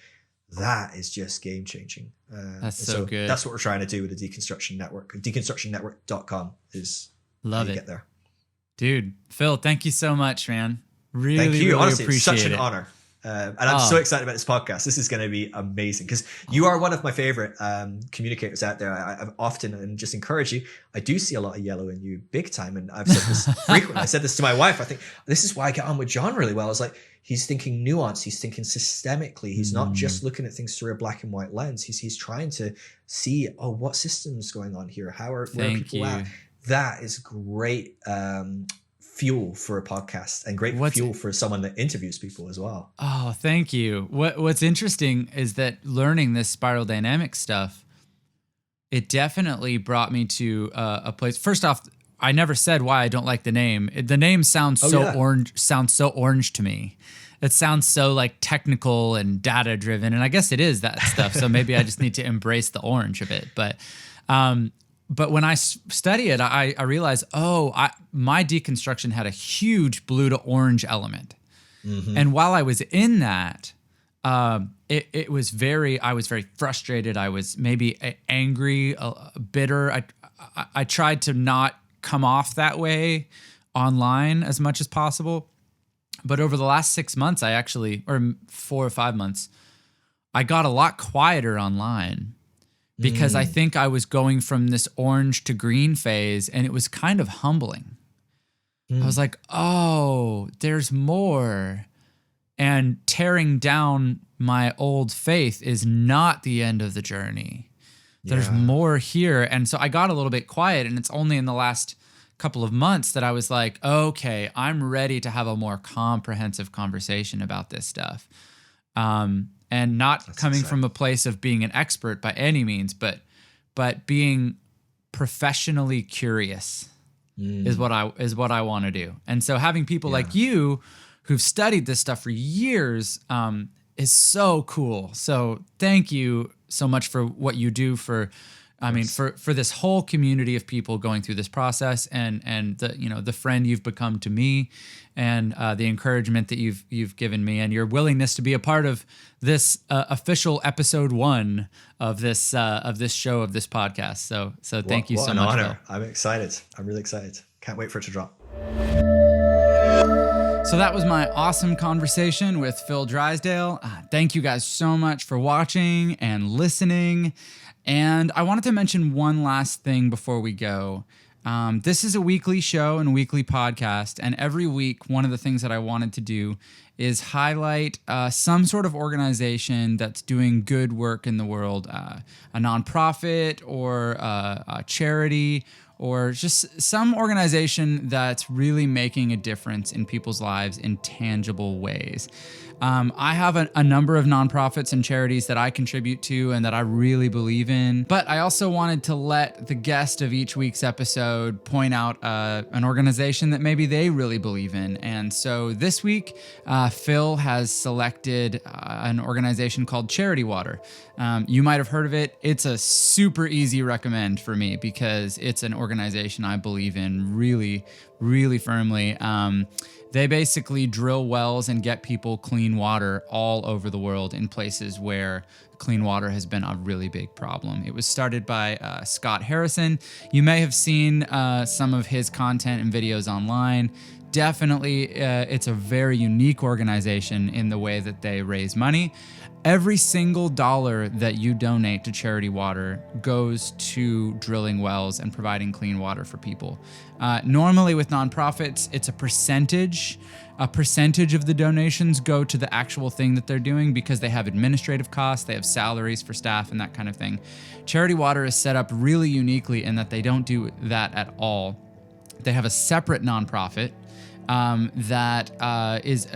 That is just game changing. That's so good. That's what we're trying to do with the Deconstruction Network. Deconstructionnetwork.com is love how it. You get there. Dude, Phil, thank you so much, man. Really, thank you. Really honestly, appreciate it's such an honor. And I'm so excited about this podcast. This is going to be amazing because you are one of my favorite communicators out there. I've often, and just encourage you, I do see a lot of yellow in you big time. And I've said this frequently. I said this to my wife. I think this is why I get on with John really well. I was like, he's thinking nuance. He's thinking systemically. He's not just looking at things through a black and white lens. He's trying to see, what system's going on here? Where are people at? That is great fuel for a podcast, and great fuel for someone that interviews people as well. Oh, thank you. What's interesting is that learning this spiral dynamic stuff, it definitely brought me to a place. First off, I never said why I don't like the name. The name sounds orange. Sounds so orange to me. It sounds so like technical and data driven, and I guess it is that stuff. So maybe I just need to embrace the orange a bit. But when I study it, I realize, my deconstruction had a huge blue to orange element. And while I was in that, I was very frustrated. I was maybe angry, bitter. I tried to not come off that way online as much as possible. But over the last 6 months, or 4 or 5 months, I got a lot quieter online. Because I think I was going from this orange to green phase, and it was kind of humbling. I was like, there's more. And tearing down my old faith is not the end of the journey. There's more here. And so I got a little bit quiet, and it's only in the last couple of months that I was like, okay, I'm ready to have a more comprehensive conversation about this stuff. And not That's coming exciting. from a place of being an expert by any means, but being professionally curious is what I want to do. And so having people like you who've studied this stuff for years is so cool. So thank you so much for what you do for this whole community of people going through this process, and the friend you've become to me, and the encouragement that you've given me, and your willingness to be a part of this official episode 1 of this show, of this podcast. So thank you so much. What an honor! Phil. I'm excited. I'm really excited. Can't wait for it to drop. So that was my awesome conversation with Phil Drysdale. Thank you guys so much for watching and listening. And I wanted to mention one last thing before we go. This is a weekly show and weekly podcast. And every week, one of the things that I wanted to do is highlight some sort of organization that's doing good work in the world, a nonprofit or a charity, or just some organization that's really making a difference in people's lives in tangible ways. I have a number of nonprofits and charities that I contribute to and that I really believe in, but I also wanted to let the guest of each week's episode point out an organization that maybe they really believe in. And so this week, Phil has selected an organization called Charity Water. You might have heard of it. It's a super easy recommend for me because it's an organization I believe in really, really firmly. They basically drill wells and get people clean water all over the world in places where clean water has been a really big problem. It was started by Scott Harrison. You may have seen some of his content and videos online. Definitely, it's a very unique organization in the way that they raise money. Every single dollar that you donate to Charity Water goes to drilling wells and providing clean water for people. Normally with nonprofits, it's a percentage. A percentage of the donations go to the actual thing that they're doing because they have administrative costs, they have salaries for staff and that kind of thing. Charity Water is set up really uniquely in that they don't do that at all. They have a separate nonprofit that is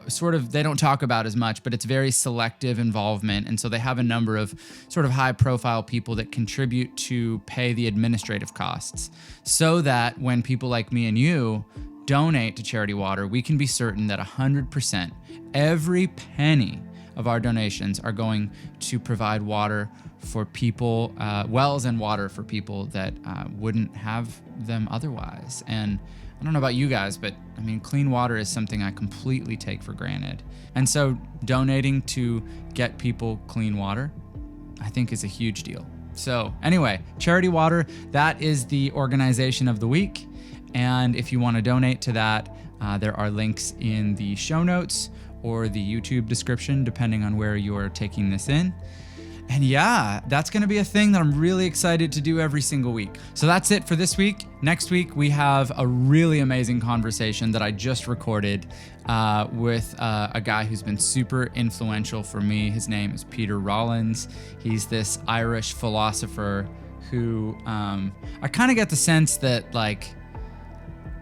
sort of, they don't talk about as much, but it's very selective involvement. And so they have a number of sort of high profile people that contribute to pay the administrative costs so that when people like me and you donate to Charity Water, we can be certain that 100%, every penny of our donations are going to provide water for people, wells and water for people that wouldn't have them otherwise. And I don't know about you guys, but I mean, clean water is something I completely take for granted. And so donating to get people clean water, I think is a huge deal. So anyway, Charity Water, that is the organization of the week. And if you want to donate to that, there are links in the show notes or the YouTube description, depending on where you're taking this in. And yeah, that's going to be a thing that I'm really excited to do every single week. So that's it for this week. Next week, we have a really amazing conversation that I just recorded with a guy who's been super influential for me. His name is Peter Rollins. He's this Irish philosopher who I kind of get the sense that like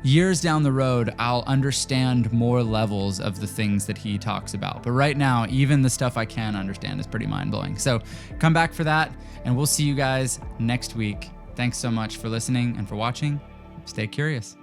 years down the road, I'll understand more levels of the things that he talks about. But right now, even the stuff I can understand is pretty mind-blowing. So come back for that, and we'll see you guys next week. Thanks so much for listening and for watching. Stay curious.